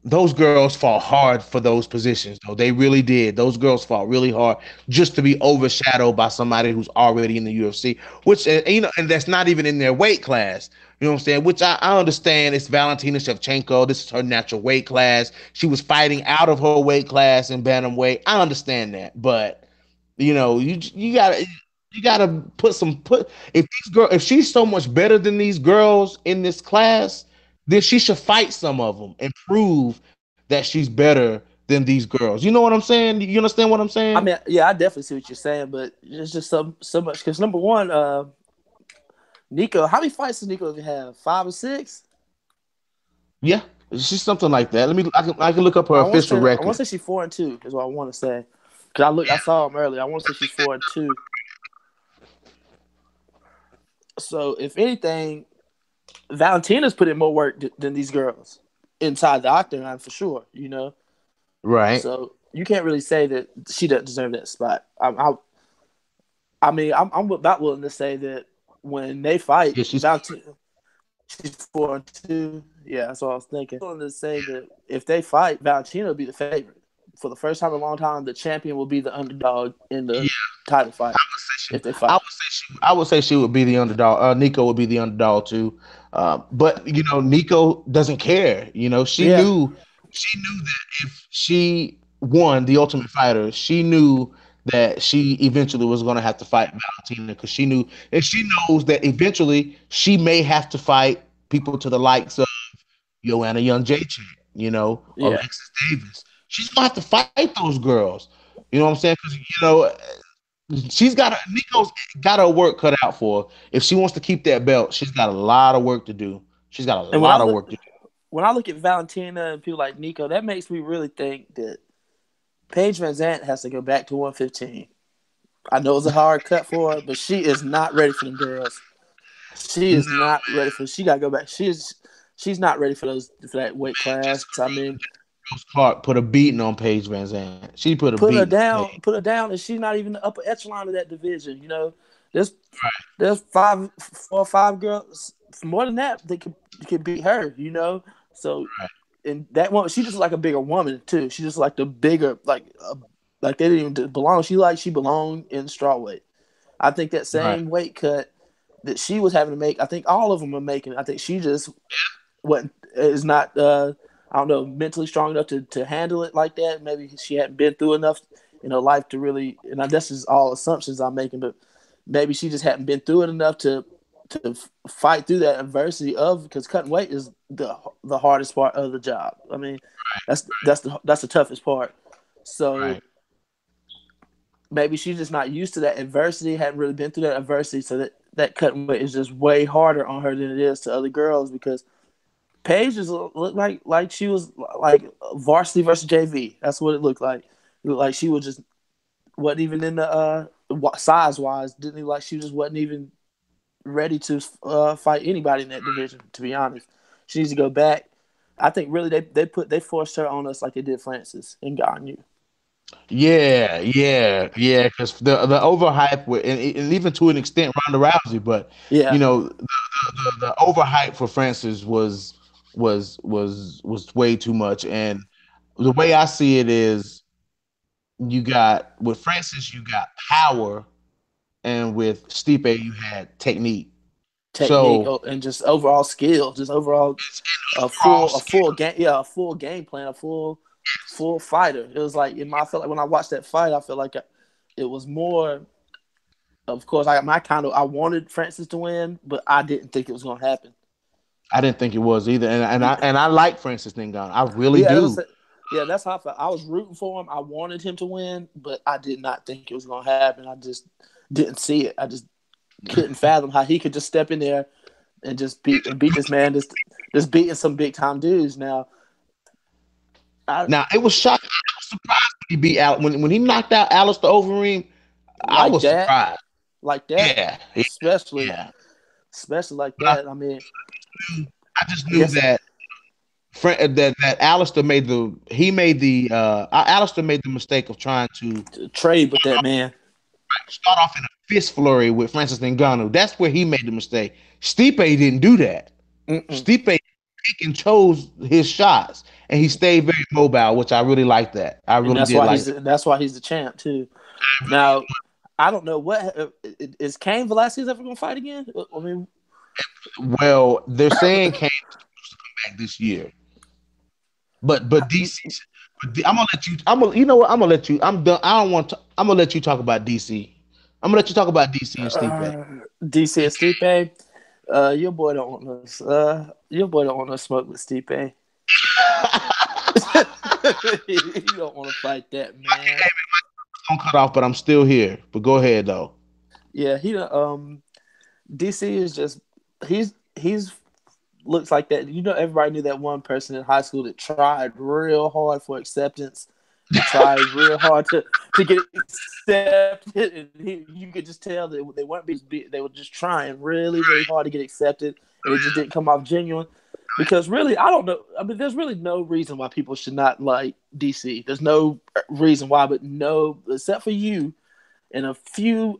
those girls fought hard for those positions, though they really did. Those girls fought really hard just to be overshadowed by somebody who's already in the UFC, which and that's not even in their weight class. You know what I'm saying? Which I understand. It's Valentina Shevchenko. This is her natural weight class. She was fighting out of her weight class in bantamweight. I understand that, but you gotta put if she's so much better than these girls in this class, then she should fight some of them and prove that she's better than these girls. You know what I'm saying? You understand what I'm I saying? mean, yeah, I definitely see what you're saying, but it's just so much because number one, Nico, how many fights does Nico have? 5 or 6? Yeah, she's something like that. I can look up her official I want record. to say she's 4-2 is what I want to say. Cause I saw him earlier. I want to say she's 4-2. So if anything, Valentina's put in more work than these girls inside the octagon for sure. Right. So you can't really say that she doesn't deserve that spot. I mean, I'm about willing to say that when they fight, Yeah, she's Valentina, she's 4-2. Yeah, that's what I was thinking. I'm willing to say that if they fight, Valentina will be the favorite. For the first time in a long time, the champion will be the underdog in yeah. the title fight if they I fight. would say she would be the underdog. Nico would be the underdog too. But Nico doesn't care. Yeah, She knew that if she won the Ultimate Fighter, she knew that she eventually was going to have to fight Valentina because she knew and she knows that eventually she may have to fight people to the likes of Joanna Young Jacek. or Yeah. Alexis Davis. She's gonna have to fight those girls. You know what I'm saying? Because Nico's got her work cut out for her. If she wants to keep that belt, she's got a lot of work to do. She's got a And lot of work to do. when I look at Valentina and people like Nico, that makes me really think that Paige Van Zant has to go back to 115. I know it's a hard cut for her, but she is not ready for them girls. She is No, not ready for. She got to go back. She's not ready for that weight class. I mean, Rose Clark put a beating on Paige Van Zandt. She put a beating on Paige. put her down, and she's not even the upper echelon of that division. There's there's 4 or 5 girls more than that that could beat her. So Right, and that one, she just like a bigger woman too. She just like the bigger like they didn't even belong. She belonged in strawweight. I think that right, same weight cut that she was having to make, I think all of them are making. I think she just wasn't is not I don't know, mentally strong enough to handle it like that. Maybe she hadn't been through enough in her life to really, and this is all assumptions I'm making, but maybe she just hadn't been through it enough to fight through that adversity of, because cutting weight is the hardest part of the job. I mean, that's the toughest part. So right. maybe she's just not used to that adversity, hadn't really been through that adversity, so that cutting weight is just way harder on her than it is to other girls, because Paige just looked like she was like varsity versus JV. That's what it looked like. It looked like she was just wasn't even in the size wise. Didn't look like she just wasn't even ready to fight anybody in that division. To be honest, she needs to go back. I think really they forced her on us like they did Francis and Gagne. Yeah, yeah, yeah. Because the overhype, and even to an extent, Ronda Rousey, but Yeah, the overhype for Francis was way too much. And the way I see it is, you got with Francis, you got power, and with Stipe, you had technique. technique, So and just overall skill, just overall it's an overall a skill. full game, yeah, a full game plan, a full fighter. It was like I felt like when I watched that fight, I felt like it was more. Of course, I wanted Francis to win, but I didn't think it was going to happen. I didn't think it was either, and I like Francis Ngannou. I really Yeah, do. that's how I felt. I was rooting for him. I wanted him to win, but I did not think it was going to happen. I just didn't see it. I just couldn't fathom how he could just step in there and just beat this man, just beating some big time dudes. Now, I Now it was shocking. I was surprised when he beat when he knocked out Alistair Overeem. I like was that, surprised. like that, Yeah, yeah, especially yeah. especially like But that. I mean, I just I knew guess that that Alistair Alistair made the mistake of trying to trade with that man. start off in a fist flurry with Francis Ngannou. That's where he made the mistake. Stipe didn't do that. Mm-mm. Stipe pick and chose his shots, and he stayed very mobile, which I really like that. I And really did like that. that's why he's the champ too. Now, I don't know what is Cain Velasquez ever going to fight again? I mean, Well, they're saying Kane's supposed to come back this year, but DC. I'm gonna let you. I'm gonna. You know what? I'm gonna let you. I'm done. I don't want to. I'm gonna let you talk about DC. I'm gonna let you talk about DC and Stipe. DC and Stipe. Your boy don't want us. Your boy don't want to smoke with Stipe. You don't want to fight that man. I'm cut off, but I'm still here. But go ahead though. Yeah, DC is just he's looks like that. Everybody knew that one person in high school that tried real hard for acceptance, and tried real hard to get accepted, and you could just tell that they weren't they were just trying really hard to get accepted, and it just didn't come off genuine. Because really, I don't know. I mean, there's really no reason why people should not like DC. There's no reason why, but no, except for you and a few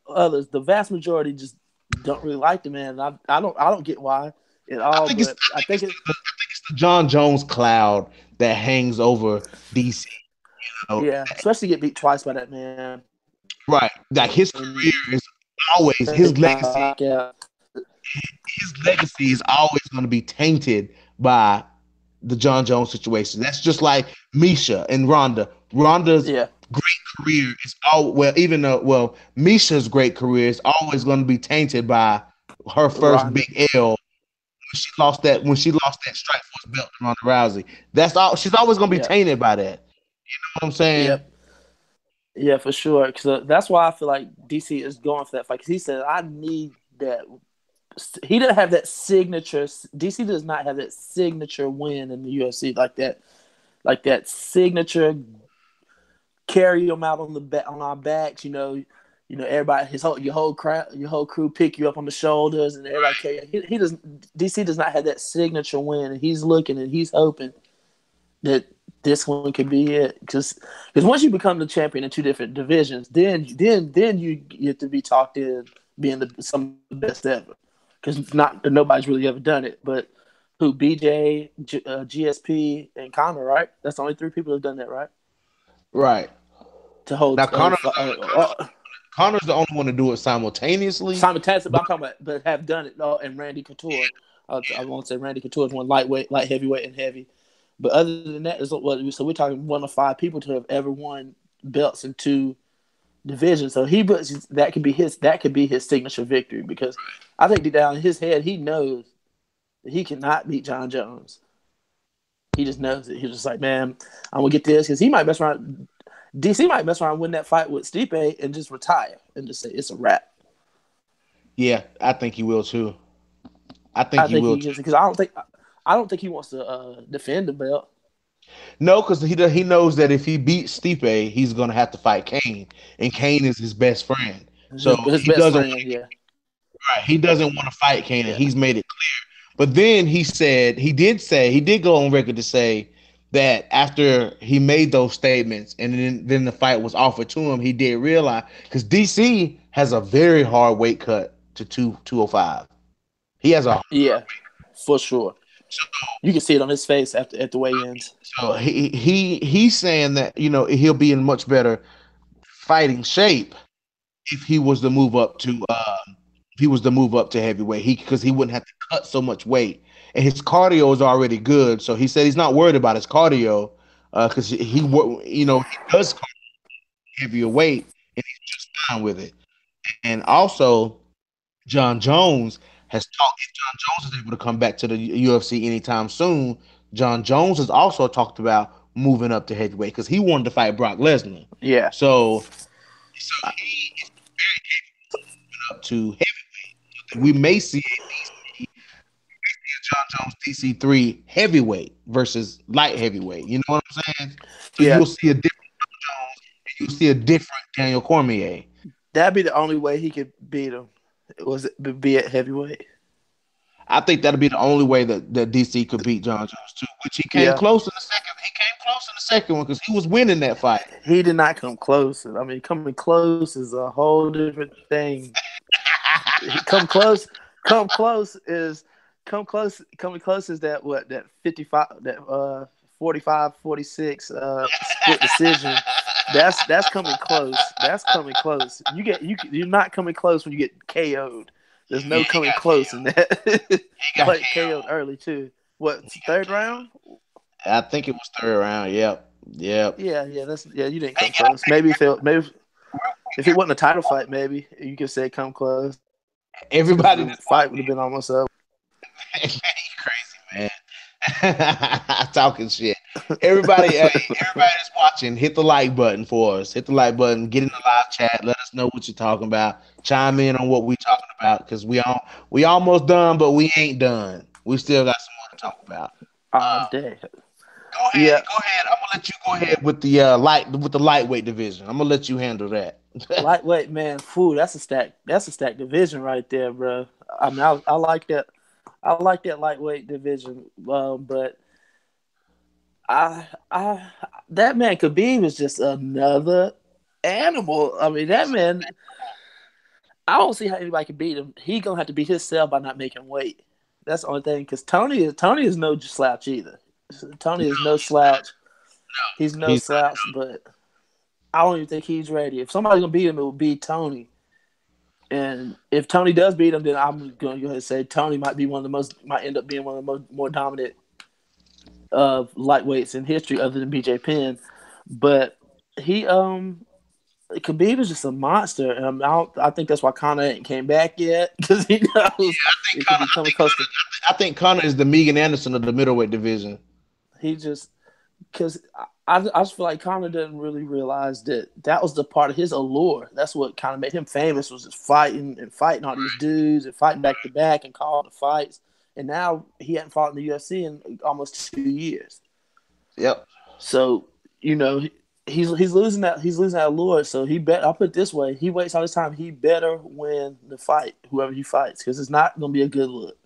others, the vast majority just don't really like the man. I don't get why at I all, think it's. but I I think think it's. it. The, I think it's the John Jones cloud that hangs over DC. You know? Yeah, especially get beat twice by that man. Right. Like his career is always his legacy. Yeah, His legacy is always going to be tainted by the John Jones situation. That's just like Misha and Ronda. Ronda's yeah, great career is even though Misha's great career is always going to be tainted by her first Ronda. big L when she lost that Strikeforce belt to Ronda Rousey. That's all. She's always gonna be Yeah. tainted by that. What I'm saying? Yep. Yeah, for sure. Because that's why I feel like DC is going for that fight. Because he said, "I need that." He didn't have that signature. DC does not have that signature win in the UFC like that signature carry them out on the back on our backs. Everybody, your whole crew pick you up on the shoulders, and everybody carry. He doesn't. DC does not have that signature win, and he's looking and he's hoping that this one could be it. Because once you become the champion in two different divisions, then you get to be talked in being some of the best ever. Because not nobody's really ever done it, but who BJ, GSP, and Connor, right? That's the only three people who've done that, right? Right. To Now hold Connor's the only one to do it simultaneously. simultaneously, but But I'm talking about, but have done it. And Randy Couture. I won't say Randy Couture is one lightweight, light heavyweight, and heavy. But other than that, so we're talking one of five people to have ever won belts in two divisions. So that could be his signature victory, because I think deep down in his head he knows that he cannot beat John Jones. He just knows it. He's just like, man, I'm gonna get this, because he might mess around. DC might mess around and win that fight with Stipe and just retire and just say it's a wrap. yeah, I think he will too. I think I he think will he too. gets it, because I don't think he wants to defend the belt. No, because he knows that if he beats Stipe, he's gonna have to fight Kane, and Kane is his best friend. So His he best doesn't friend, yeah, right, he doesn't want to fight Kane, and yeah, he's made it clear. But then he did go on record to say that after he made those statements, and then the fight was offered to him, he did realize, because DC has a very hard weight cut to 205. He has a yeah, for sure. You can see it on his face at the weigh-ins. so he's saying that he'll be in much better fighting shape if he was to move up to heavyweight. Because he wouldn't have to cut so much weight, and his cardio is already good. So he said he's not worried about his cardio, because he does heavier weight, and he's just fine with it. And also, John Jones has talked. If John Jones is able to come back to the UFC anytime soon, John Jones has also talked about moving up to heavyweight because he wanted to fight Brock Lesnar. Yeah, So he is up to heavyweight. We may see a John Jones DC3 heavyweight versus light heavyweight. You know what I'm saying? So yeah. you'll see a different Jones, and you'll see a different Daniel Cormier. That'd be the only way he could beat him. Was it be at heavyweight? I think that'll be the only way that DC could beat John Jones too, which he came Yeah, close in the second. He came close in the second one because he was winning that fight. he did not come close. I mean, coming close is a whole different thing. Come close, come close is coming close is that 55 that 45-46 split decision. That's coming close. That's coming close. You're not coming close when you get KO'd. There's no Yeah, coming close in that. he got Played KO. KO'd early too. What, third round? I think it was third round. Yep, yep. Yeah. You didn't Hey, come close. Maybe if it wasn't a title fight, maybe you could say come close, because everybody the fight would have been almost over. you crazy man, talking shit. Everybody that's watching, hit the like button for us. Hit the like button. Get in the live chat. Let us know what you're talking about. Chime in on what we talking about because we almost done, but we ain't done. We still got some more to talk about. All day. Go ahead. Yeah, Go ahead. I'm gonna let you go ahead with the lightweight division. I'm gonna let you handle that. lightweight, man. Food. That's a stack. That's a stack division right there, bro. I mean, I like that. I like that lightweight division. But I that man Khabib is just another animal. I mean, that man. I don't see how anybody can beat him. He gonna have to beat himself by not making weight. That's the only thing. Because Tony is no slouch either. Tony is no slouch. He's no He's slouch, but I don't even think he's ready. If somebody's gonna beat him, it will be Tony. And if Tony does beat him, then I'm going to go ahead and say Tony might end up being one of the more dominant lightweights in history, other than BJ Penn. But he Khabib is just a monster, and I think that's why Conor ain't came back yet because he knows it could be coming close to. I think Conor is the Megan Anderson of the middleweight division. He just because I just feel like Conor didn't really realize that that was the part of his allure. That's what kind of made him famous was just fighting and fighting all these dudes and fighting back to back and calling the fights. And now he hadn't fought in the UFC in almost 2 years. Yep. So he's losing that allure. So he bet. I'll put it this way: he waits all this time. He better win the fight, whoever he fights, because it's not going to be a good look.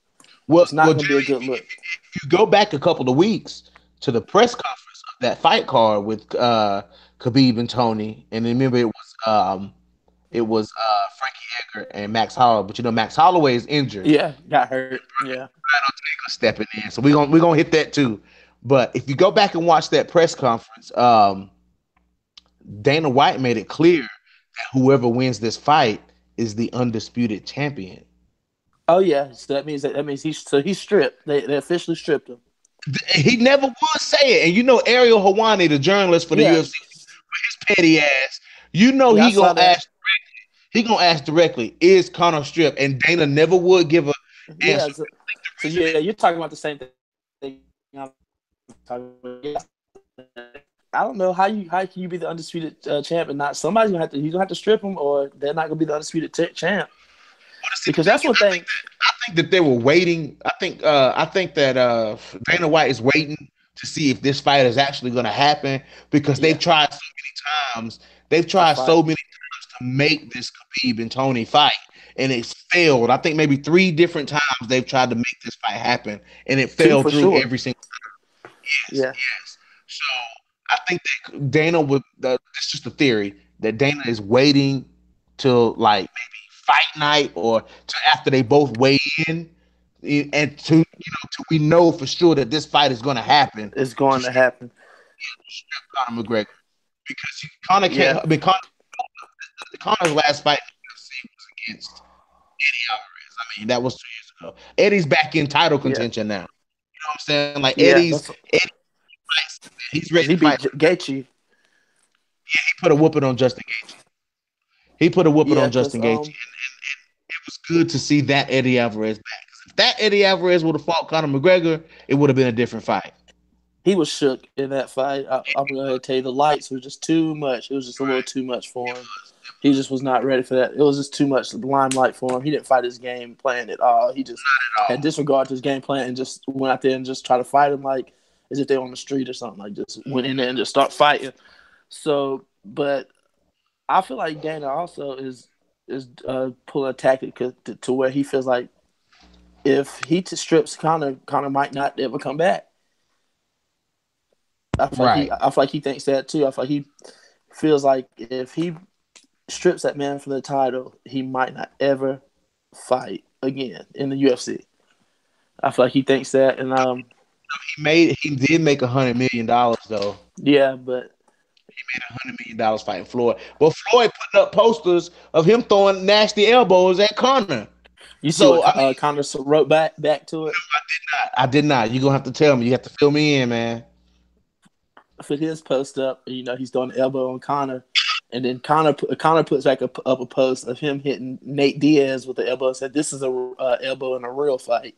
It's not going to be a good look. If you go back a couple of weeks to the press conference of that fight card with Khabib and Tony, and remember it was Frankie Edgar and Max Holloway, but Max Holloway is injured. Yeah, got hurt. Yeah, stepping in, so we're gonna hit that too. But if you go back and watch that press conference, Dana White made it clear that whoever wins this fight is the undisputed champion. Oh yeah, so that means he's stripped. They officially stripped him. He never would say it, and Ariel Helwani, the journalist for the UFC, with his petty ass, he gonna ask. He gonna ask directly, "Is Conor stripped?" And Dana never would give a answer. So you're talking about the same thing. I don't know how can you be the undisputed champ and not somebody's gonna have to. He's gonna have to strip him, or they're not gonna be the undisputed champ. Because that's one thing. I think that they were waiting. I think that Dana White is waiting to see if this fight is actually going to happen because they've tried so many times. They've tried so many times to make this Khabib and Tony fight, and it's failed. I think maybe 3 different times they've tried to make this fight happen, and it failed through every single time. Yes. So I think that Dana would. It's just a theory that Dana is waiting till like maybe fight night or to after they both weigh in, and till we know for sure that this fight is going to happen. It's going to happen. Conor McGregor, because Conor can't. I mean, Conor's last fight in the UFC was against Eddie Alvarez. I mean, that was 2 years ago. Eddie's back in title contention now. You know what I'm saying? Like Eddie, he's ready to fight. Gaethje. Yeah, he put a whooping on Justin Gaethje. He put a whooping on Justin Gaethje, and it was good to see that Eddie Alvarez back. If that Eddie Alvarez would have fought Conor McGregor, it would have been a different fight. He was shook in that fight. I'm going to tell you, the lights were just too much. It was just a little too much for him. He just was not ready for that. It was just too much limelight for him. He didn't fight his game plan at all. He just had disregard to his game plan and just went out there and just tried to fight him like as if they were on the street or something. Like just went in there and just start fighting. So, but I feel like Dana also is pulling a tactic to where he feels like if he strips Conor might not ever come back. I feel like he thinks that too. I feel like he feels like if he strips that man from the title, he might not ever fight again in the UFC. I feel like he thinks that, and he did make $100 million though. Yeah, but he made $100 million fighting Floyd. Well, Floyd putting up posters of him throwing nasty elbows at Conor. You see what Conor wrote back to it? No, I did not. You're gonna have to tell me. You have to fill me in, man. For his post up, he's throwing the elbow on Conor, and then Conor puts back up a post of him hitting Nate Diaz with the elbow and said, "This is a elbow in a real fight."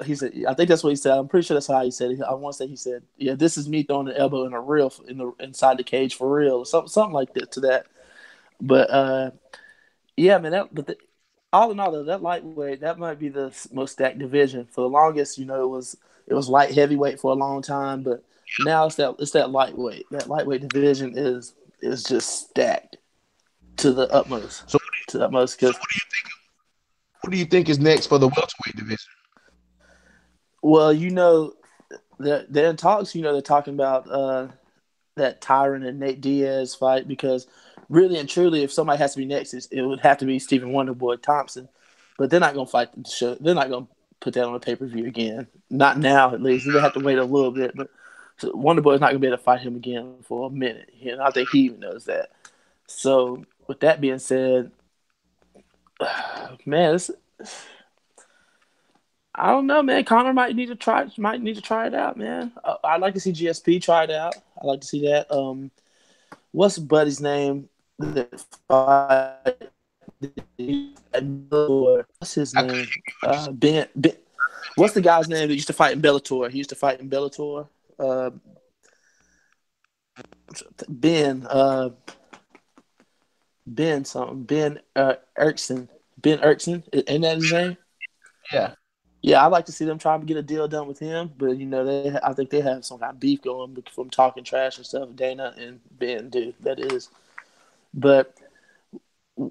He said, I think that's what he said. I'm pretty sure that's how he said it. I want to say he said, "Yeah, this is me throwing the elbow inside the cage for real," or something like that to that. But yeah, man. All in all, that lightweight, that might be the most stacked division. For the longest, it was light heavyweight for a long time, but now it's that lightweight. That lightweight division is just stacked to the utmost. So what do you think is next for the welterweight division? Well, they're in talks. They're talking about that Tyron and Nate Diaz fight because really and truly, if somebody has to be next, it would have to be Stephen Wonderboy Thompson. But they're not going to fight the show. They're not going to put that on a pay-per-view again. Not now, at least. They have to wait a little bit. But Wonderboy is not going to be able to fight him again for a minute. I think he even knows that. So, with that being said, man, I don't know, man. Connor might need to try it out, man. I'd like to see GSP try it out. I'd like to see that. What's Buddy's name that fight? What's his I name? couldn't. What you said. Ben. What's the guy's name that used to fight in Bellator? He used to fight in Bellator. Ben. Ben something. Ben Erickson. Ben Erickson. Ain't that his name? Yeah. Yeah, I'd like to see them try to get a deal done with him, but I think they have some kind of beef going from talking trash and stuff. Dana and Ben do that is. But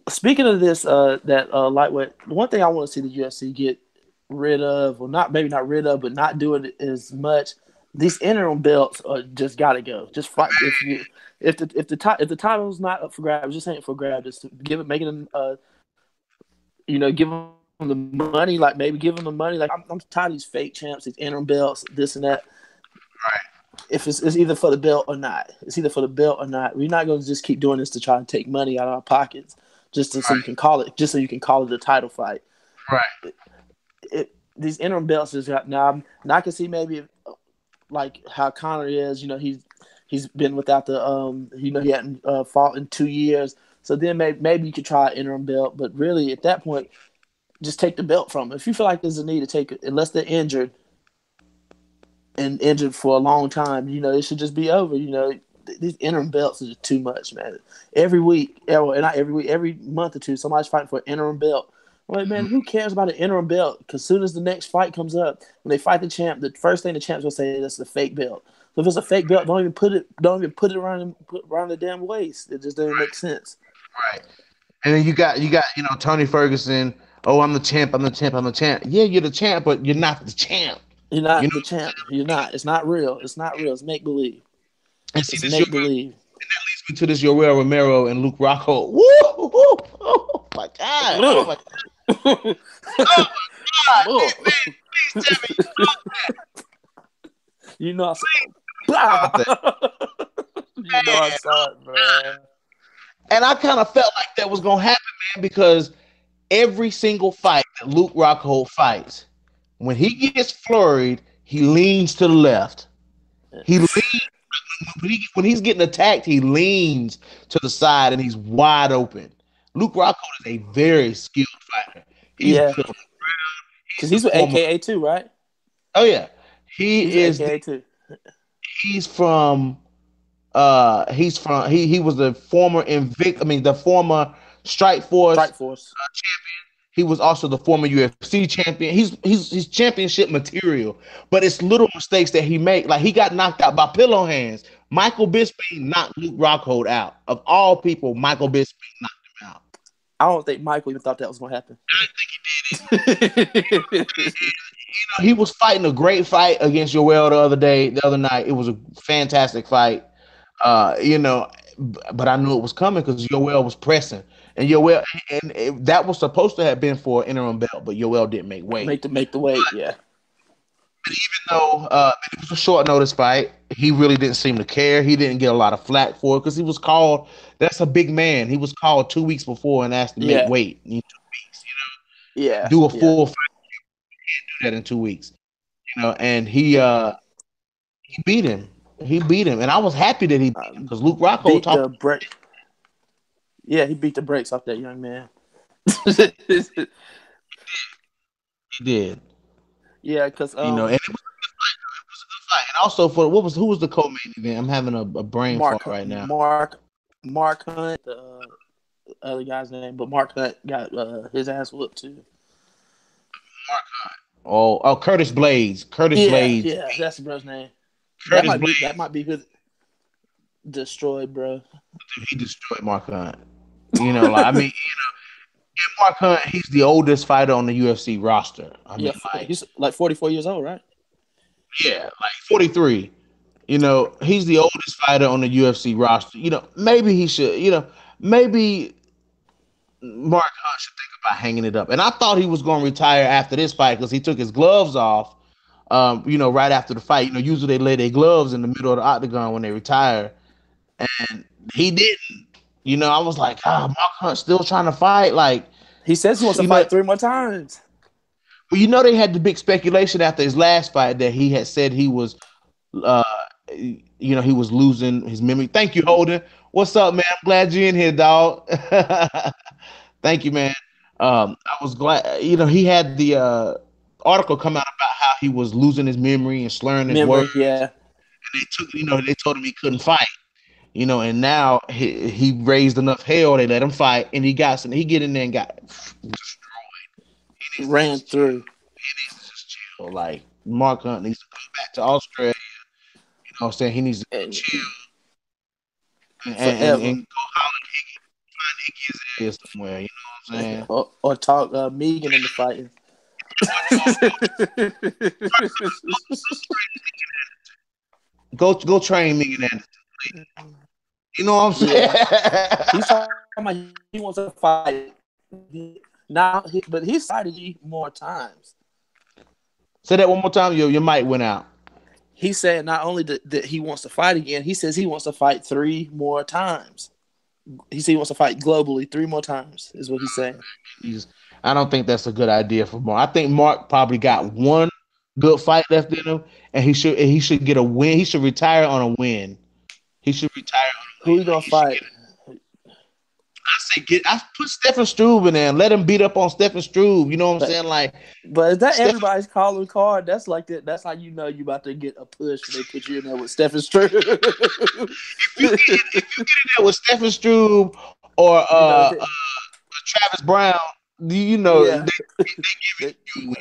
speaking of this, that lightweight, one thing I want to see the UFC get rid of, or not maybe not rid of, but not do it as much. These interim belts just got to go. Just fight if the title's not up for grabs, just ain't for grabs. Just give it, make it give them the money, like maybe give them the money. Like I'm tired of these fake champs, these interim belts, this and that. If it's either for the belt or not, it's either for the belt or not. We're not going to just keep doing this to try and take money out of our pockets, so Right. you can call it, a title fight. Right. These interim belts just got now. Now I can see maybe like how Connor is. He's been without the he hadn't fought in 2 years. So then maybe you could try an interim belt, but really at that point, just take the belt from them. If you feel like there's a need to take it, unless they're injured and injured for a long time, it should just be over. These interim belts are just too much, man. Every week, not every week, every month or two, somebody's fighting for an interim belt. I'm like, man, who cares about an interim belt? Because as soon as the next fight comes up, when they fight the champ, the first thing the champ's gonna say is that's a fake belt. So if it's a fake belt, don't even put it around the damn waist. It just doesn't make sense. Right. And then you got Tony Ferguson. Oh, I'm the champ. I'm the champ. I'm the champ. Yeah, you're the champ, but you're not the champ. You're You not know. the champ. You're not. It's not real. It's not real. It's make believe. And see It's this make believe. leads me to this Yoel Romero and Luke Rockhold. Woo! Oh my god! Oh my god! Please tell me You know, I about saw, that. I saw it, bro. And I kind of felt like that was gonna happen, man, because every single fight that Luke Rockhold fights, when he gets flurried, he leans to the left. He leans when he's getting attacked, he leans to the side and he's wide open. Luke Rockhold is a very skilled fighter. He's Yeah, good on the ground. because He's the he's with former. AKA too, right? Oh yeah, he He's with is. AKA too. He's from. He was the former the former Strike Force Strike Force. champion. He was also the former UFC champion. He's championship material, but it's little mistakes that he made. Like he got knocked out by pillow hands. Michael Bisping knocked Luke Rockhold out. Of all people, Michael Bisping knocked him out. I don't think Michael even thought that was gonna happen. I didn't think he did either. He was fighting a great fight against Yoel the other night. It was a fantastic fight. But I knew it was coming because Yoel was pressing, and that was supposed to have been for an interim belt, but Yoel didn't make weight. make the weight, yeah. Even though it was a short notice fight, he really didn't seem to care. He didn't get a lot of flack for it because he was called. That's a big man. He was called 2 weeks before and asked to make Yeah, weight in 2 weeks. yeah, Do a yeah. full fight, do that in 2 weeks. And he beat him. He beat him, and I was happy that he beat him because Luke Rockhold Beat talked. the break. Yeah, he beat the brakes off that young man. He did. Yeah, because And it was a good fight. Though. It was a good fight. And also for who was the co-main event? I'm having a brain fart right now. Mark Hunt, the other guy's name, but Mark Hunt got his ass whooped too. Mark Hunt. Oh, Curtis Blades. Curtis Yeah, Blades. yeah, that's the bro's name. That Curtis might be Blades. who destroyed, bro. He destroyed Mark Hunt. Mark Hunt. He's the oldest fighter on the UFC roster. Yeah, he's like 44 years old, right? Yeah, like 43. He's the oldest fighter on the UFC roster. Maybe he should. Maybe Mark Hunt should think about hanging it up. And I thought he was going to retire after this fight because he took his gloves off. Right after the fight. Usually they lay their gloves in the middle of the octagon when they retire, and he didn't. I was like, Mark Hunt still trying to fight. Like, He says he wants to you know, fight 3 more times. Well, they had the big speculation after his last fight that he had said he was, uh, he was losing his memory. Thank you, Holden. What's up, man? I'm glad you're in here, dog. Thank you, man. I was glad. He had the article come out about how he was losing his memory and slurring his words. Memory, yeah. And they told him he couldn't fight. And now he raised enough hell. They let him fight, and he get in there and got destroyed. He needs to Ran just chill. through He needs to just chill. Like Mark Hunt needs to go back to Australia. What I'm saying? He needs to go and chill forever. and go holler find Iggy his ass somewhere. You know what I'm saying? Or talk Megan into fighting. Go train Megan Anderson. You know what I'm Yeah, saying? he's talking about he wants to fight now, but he's fighting you more times. Say that one more time. Your mic went out. He said not only that he wants to fight again, he says he wants to fight 3 more times. He said he wants to fight globally 3 more times, is what he's saying. He's. I don't think that's a good idea for Mark. I think Mark probably got one good fight left in him, and he should get a win. He should retire on a win. He should retire on a win. Who he Like gonna he should get. fight? I put Stephen Struve in there and let him beat up on Stephen Struve. You know what I'm But saying? Like but is that Stephen, everybody's calling card? That's like that. That's how you know you about to get a push when they put you in there with Stephen Struve. if you get in there with Stephen Struve or you know, they, Travis Brown, yeah. they giving they, you a win.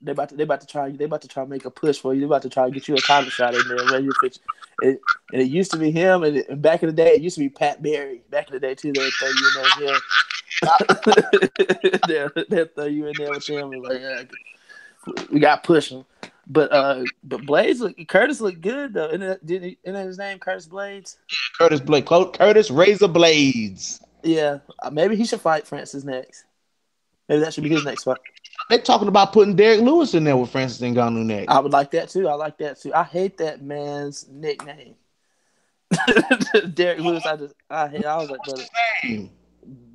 they about to try to make a push for you. They about to try to get you a title shot in there. Ready to pitch. And it used to be him, and back in the day, it used to be Pat Barry. Back in the day too, they'd throw you in there with him. they'll throw you in there with him. And like, we got to push him. But Curtis looked good though. Isn't his name Curtis Blades? Curtis Blake, Curtis Razor Blades. Yeah, maybe he should fight Francis next. Maybe that should be his next fight. They're talking about putting Derek Lewis in there with Francis Ngannou next. I would like that too. I like that too. I hate that man's nickname. Derek Lewis, I hate. I was like, brother, Name.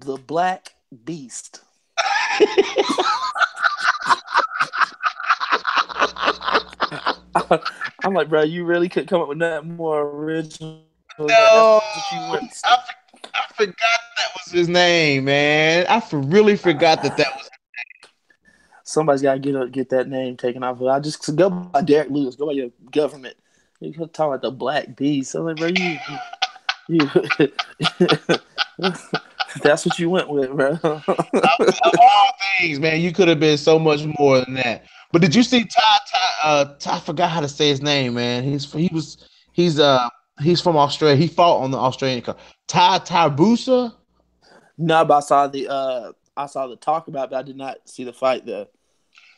the Black Beast. I'm like, bro, you really could come up with nothing more original. No, That's what you went. I forgot that was his name, man. really forgot that was. Somebody's got to get that name taken off. I just go by Derek Lewis. Go by your government. You talking about the Black Beast. I'm like, bro, you that's what you went with, bro. Of all things, man, you could have been so much more than that. But did you see I forgot how to say his name, man. He's from Australia. He fought on the Australian card. Tarbusa. No, but I saw the talk about it, but I did not see the fight though.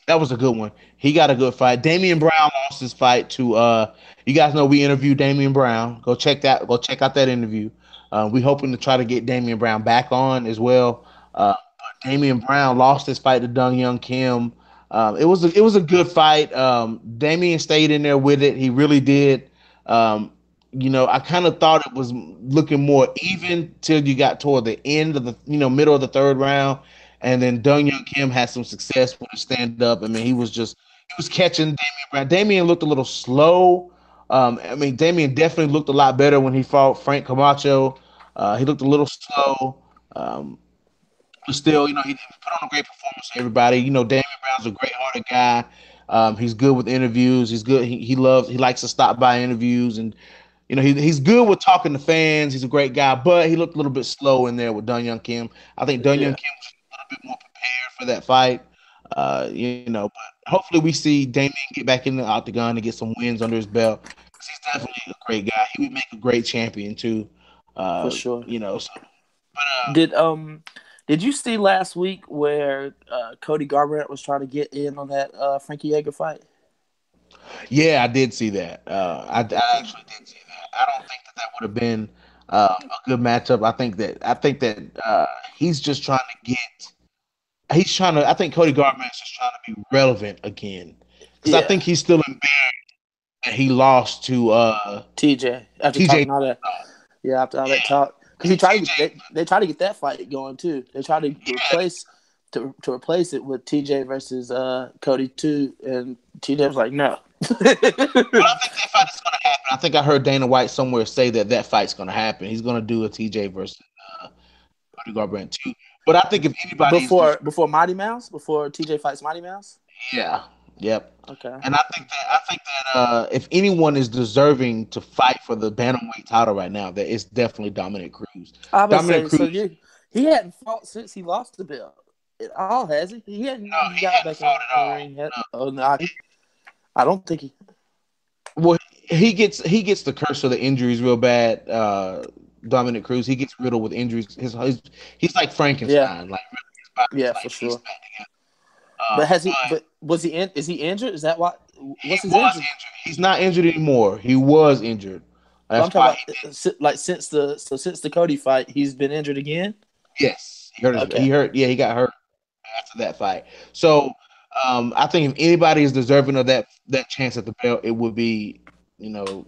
That was a good one. He got a good fight. Damian Brown lost his fight to you guys know we interviewed Damian Brown. Go check out that interview. We hoping to try to get Damian Brown back on as well. But Damian Brown lost his fight to Dong Young Kim. It was a good fight. Damian stayed in there with it. He really did. I kind of thought it was looking more even till you got toward the end of the middle of the third round, and then Dong Young Kim had some success with his stand up. I mean, he was catching Damian Brown. Damian looked a little slow. Damian definitely looked a lot better when he fought Frank Camacho. He looked a little slow. But still, he put on a great performance for everybody. Damian Brown's a great-hearted guy. He's good with interviews. He's good. He likes to stop by interviews, and he's good with talking to fans. He's a great guy, but he looked a little bit slow in there with Dong Young Kim. I think Dong Young Yeah, Kim was a little bit more prepared for that fight. But hopefully we see Damian get back in the octagon and get some wins under his belt, because he's definitely a great guy. He would make a great champion too. for sure. So, but Did did you see last week where Cody Garbrandt was trying to get in on that Frankie Yeager fight? yeah, I did see that. I actually did see that. I don't think that would have been a good matchup. I think that he's just trying to get. He's trying to. I think Cody Garbrandt is just trying to be relevant again, because I Yeah, think he's still embarrassed that he lost to TJ after TJ. talking all that. Yeah, after all Yeah, that talk, because TJ. they try to get that fight going too. They try to Yeah, replace to replace it with TJ versus Cody 2, and TJ was like, no. But I think that fight is going to happen. I think I heard Dana White somewhere say that that fight's going to happen. He's going to do a TJ versus uh, Cody Garbrandt too. But I think if anybody's Before Mighty Mouse, before TJ fights Mighty Mouse. yeah, yep. Okay. And I think that if anyone is deserving to fight for the bantamweight title right now, that it's definitely Dominic Cruz. I would Dominic say so. Cruz, He hadn't fought since he lost the belt at all, has he? He hadn't no, even he got hadn't back in fought at the all. ring yet. No. Oh no, I don't think he. Well, he gets the curse of the injuries real bad. Dominic Cruz, he gets riddled with injuries. He's like Yeah, Frankenstein. Like his body's yeah, like for pieced sure. back together. But has he? But But was he in? Is he injured? Is that why? he What's his was injury? injured. He's not injured anymore. He was injured. But That's I'm why talking about like since the Cody fight, he's been injured again. yes, he hurt Okay, he hurt. Yeah, he got hurt after that fight. So I think if anybody is deserving of that chance at the belt, it would be you know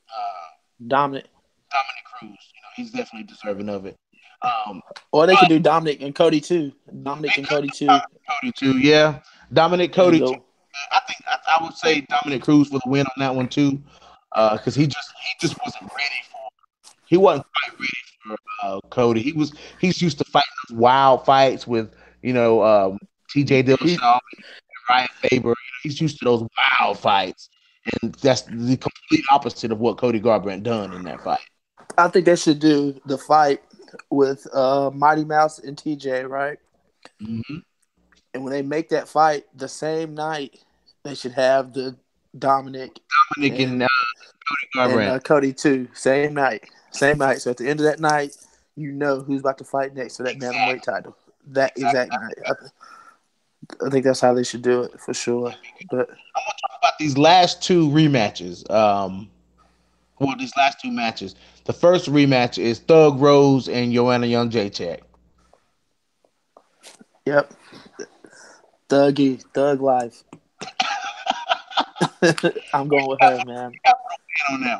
uh, Dominic, Dominic Cruz. He's definitely deserving of it. Um, or they could but do Dominic and Cody too. Dominic they and could Cody do too, Cody too. Yeah, Dominic and Cody too. go. I would say Dominic Cruz for the win on that one too, because he just wasn't ready for. He wasn't quite ready for Cody. He's used to fighting those wild fights with T.J. He, Dillashaw and Ryan Faber. He's used to those wild fights, and that's the complete opposite of what Cody Garbrandt done in that fight. I think they should do the fight with Mighty Mouse and TJ, right? Mm-hmm. And when they make that fight the same night, they should have the Dominic Dominic and and Cody Garbrandt. Cody too. Same night. Same night. So at the end of that night, you know who's about to fight next for that bantamweight Exactly. title. That Exactly. exact night. I think that's how they should do it for sure. But I'm gonna talk about these last two rematches. These last two matches. The first rematch is Thug Rose and Joanna Young Jacek. yep, Thug Life. I'm going with her, man. On that one.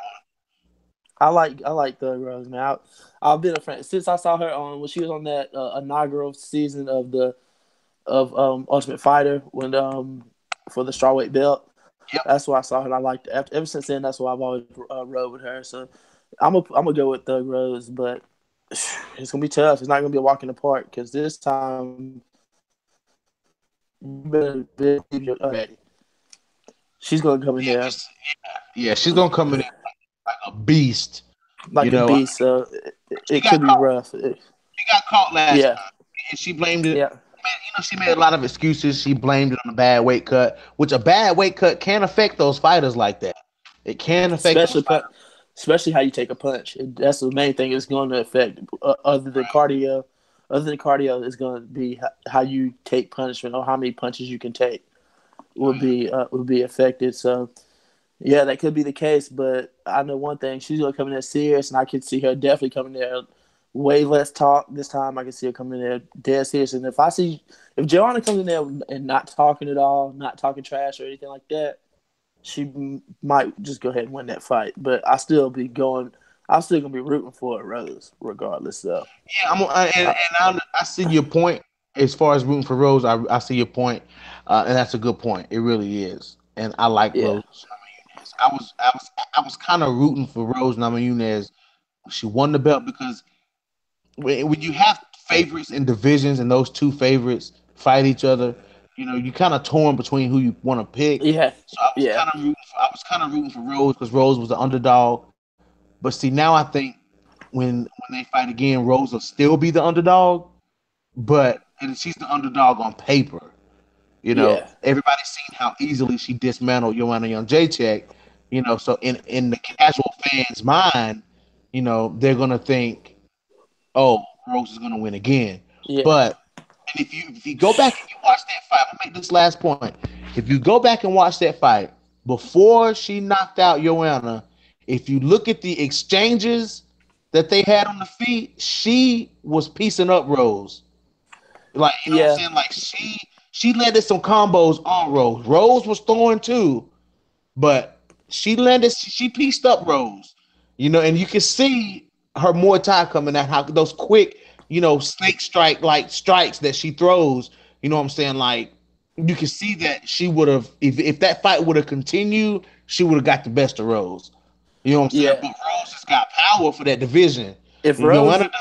I like Thug Rose, man. I've been a friend since I saw her on when she was on that inaugural season of Ultimate Fighter when for the strawweight belt. Yep. That's why I saw her. And I liked it. Ever since then. That's why I've always rode with her. So I'm gonna go with Thug Rose, but it's gonna be tough. It's not gonna be a walk in the park because this time you better be ready. She's gonna come in Yeah, there yeah, she's gonna come in like a beast. like a beast. So She it got could be caught. rough. She got caught last Yeah, time, and she blamed it. yeah. She made a lot of excuses. She blamed it on a bad weight cut, which a bad weight cut can affect those fighters like that. It can affect those Especially fighters. especially how you take a punch. That's the main thing it's going to affect. Other than cardio, is going to be how you take punishment or how many punches you can take would be affected. So yeah, that could be the case. But I know one thing: she's going to come in there serious, and I can see her definitely coming there way less talk this time. I can see her coming in there dead serious. And if Joanna comes in there and not talking at all, not talking trash or anything like that, she might just go ahead and win that fight. But I still be going. I'm still gonna be rooting for Rose, regardless. So, Yeah, I see your point as far as rooting for Rose. I see your point, and that's a good point. It really is, and I like yeah, Rose. I was kind of rooting for Rose Namajunas. She won the belt because when you have favorites in divisions and those two favorites fight each other, you kind of torn between who you want to pick. yeah, So I was yeah, kind of rooting for Rose because Rose was the underdog. But see, now I think when they fight again, Rose will still be the underdog, and she's the underdog on paper. yeah, Everybody's seen how easily she dismantled Joanna Young Jacek. So in the casual fans' mind, they're gonna think, oh, Rose is gonna win again. yeah, But and if you go back and you watch that fight, I'm gonna make this last point. If you go back and watch that fight before she knocked out Joanna, if you look at the exchanges that they had on the feet, she was piecing up Rose. Like, you know what I'm yeah, saying? Like she landed some combos on Rose. Rose was throwing too, but she pieced up Rose. And you can see her Muay Thai coming out, how those quick, snake strike like strikes that she throws. You know what I'm saying? Like you can see that she would have if that fight would have continued, she would have got the best of Rose. You know what I'm saying? Yeah. But Rose has got power for that division. If Joanna Rose, doesn't.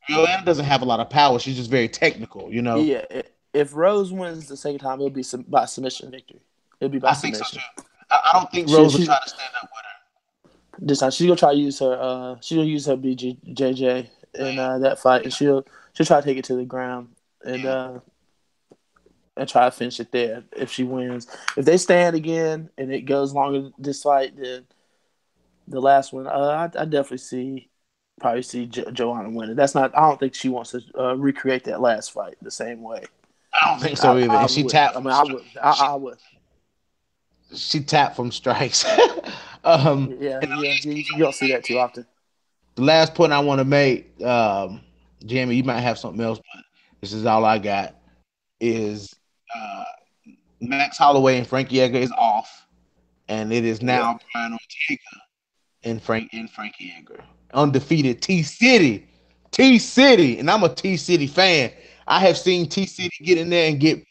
Joanna doesn't have a lot of power. She's just very technical. yeah, if Rose wins the second time, it'll be by submission victory. It'll be by I think so submission. too. I don't think She, Rose will she's try to stand up with this time she's gonna try to use her. She's gonna use her BJJ in her. that fight, and she'll try to take it to the ground and Yeah, and try to finish it there if she wins. If they stand again and it goes longer this fight than the last one, I definitely probably see Joanna winning. That's not. I don't think she wants to recreate that last fight the same way. I don't think so either. I And she would. tapped I from mean, I would. I would. she tapped from strikes. Yeah, And yeah. You don't see that too often. the last point I want to make, Jamie, you might have something else, but this is all I got. Is uh, Max Holloway and Frankie Edgar is off, and it is Yeah, now Brian Ortega and Frankie Edgar, undefeated T City, and I'm a T City fan. I have seen T City get in there and get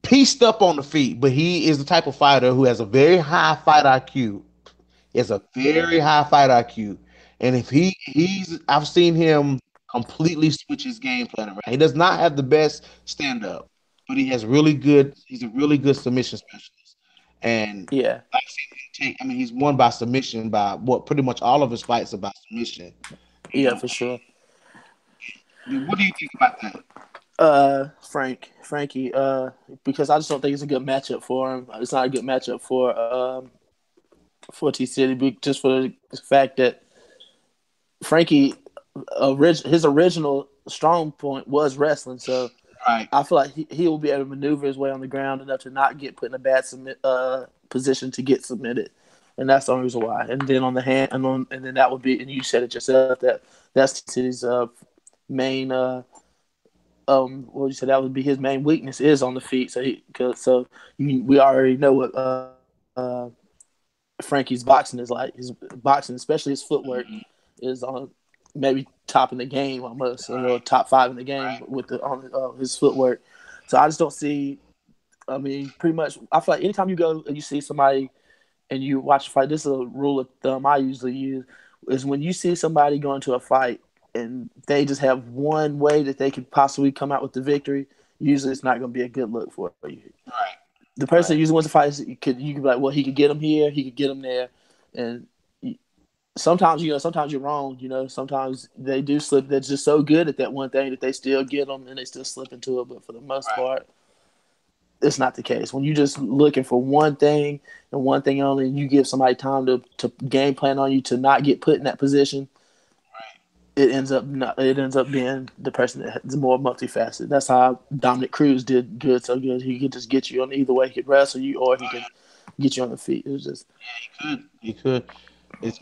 pieced up on the feet, but he is the type of fighter who has a very high fight IQ. He has a very high fight IQ, and if I've seen him completely switch his game plan around. He does not have the best stand up, but he has really good. He's a really good submission specialist, and yeah, I've seen him take. I mean, he's won by submission by what pretty much all of his fights are by submission. You yeah, know, for sure. what do you think about that? Frankie, because I just don't think it's a good matchup for him. It's not a good matchup for T City, just for the fact that Frankie, his original strong point was wrestling. So Right, I feel like he will be able to maneuver his way on the ground enough to not get put in a bad position to get submitted, and that's the only reason why. And then on the hand, and then that would be, and you said it yourself that's T City's main. What would you say that would be his main weakness is on the feet. We already know what Frankie's boxing is like. His boxing, especially his footwork, is on maybe top in the game almost, or top five in the game right, with his footwork. So I just don't see. I mean, pretty much, I feel like anytime you go and you see somebody and you watch a fight, this is a rule of thumb I usually use, is when you see somebody go into a fight and they just have one way that they could possibly come out with the victory, usually it's not going to be a good look for you. right, The person that right. usually wants to fight, you could be like, well, he could get him here, he could get him there, and sometimes sometimes you're wrong. Sometimes they do slip. They're just so good at that one thing that they still get them and they still slip into it. But for the most part, it's not the case. When you're just looking for one thing and one thing only, and you give somebody time to game plan on you to not get put in that position, it ends up being the person that's more multifaceted. That's how Dominic Cruz did so good. He could just get you on either way. He could wrestle you or he could get you on the feet. It was just He could. It's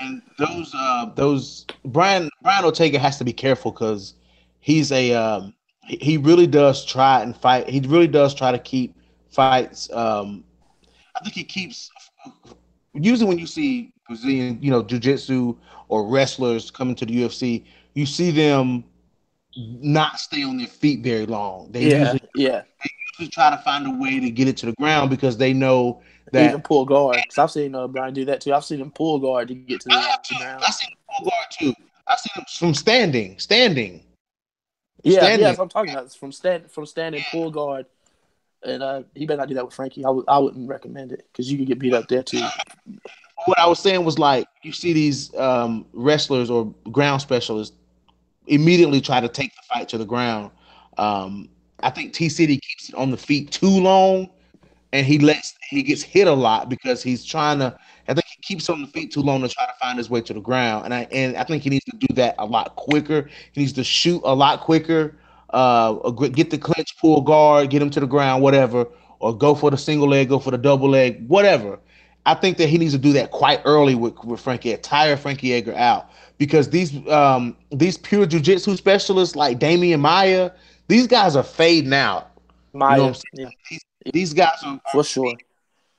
and those Brian Ortega has to be careful because he's he really does try and fight. He really does try to keep fights. I think he keeps usually when you see Brazilian, jujitsu or wrestlers coming to the UFC, you see them not stay on their feet very long. They yeah, usually yeah. try to find a way to get it to the ground because they know Even that pull guard. Because I've seen Brian do that too. I've seen him pull guard to get to I the have too. ground. I seen him pull guard too. I seen him from Yeah, yeah. standing. That's what I'm talking about. It's from standing pull guard, and he better not do that with Frankie. I wouldn't recommend it because you could get beat up there too. What I was saying was like you see these wrestlers or ground specialists immediately try to take the fight to the ground. I think T City keeps it on the feet too long, and he gets hit a lot because he's trying to. I think he keeps on the feet too long to try to find his way to the ground, and I think he needs to do that a lot quicker. He needs to shoot a lot quicker. Get the clinch, pull guard, get him to the ground, whatever, or go for the single leg, go for the double leg, whatever. I think that he needs to do that quite early with Frankie, tire Frankie Edgar out because these pure jujitsu specialists like Damian Maya, these guys are fading out. You know what I'm Maya, saying? yeah, These guys are for sure.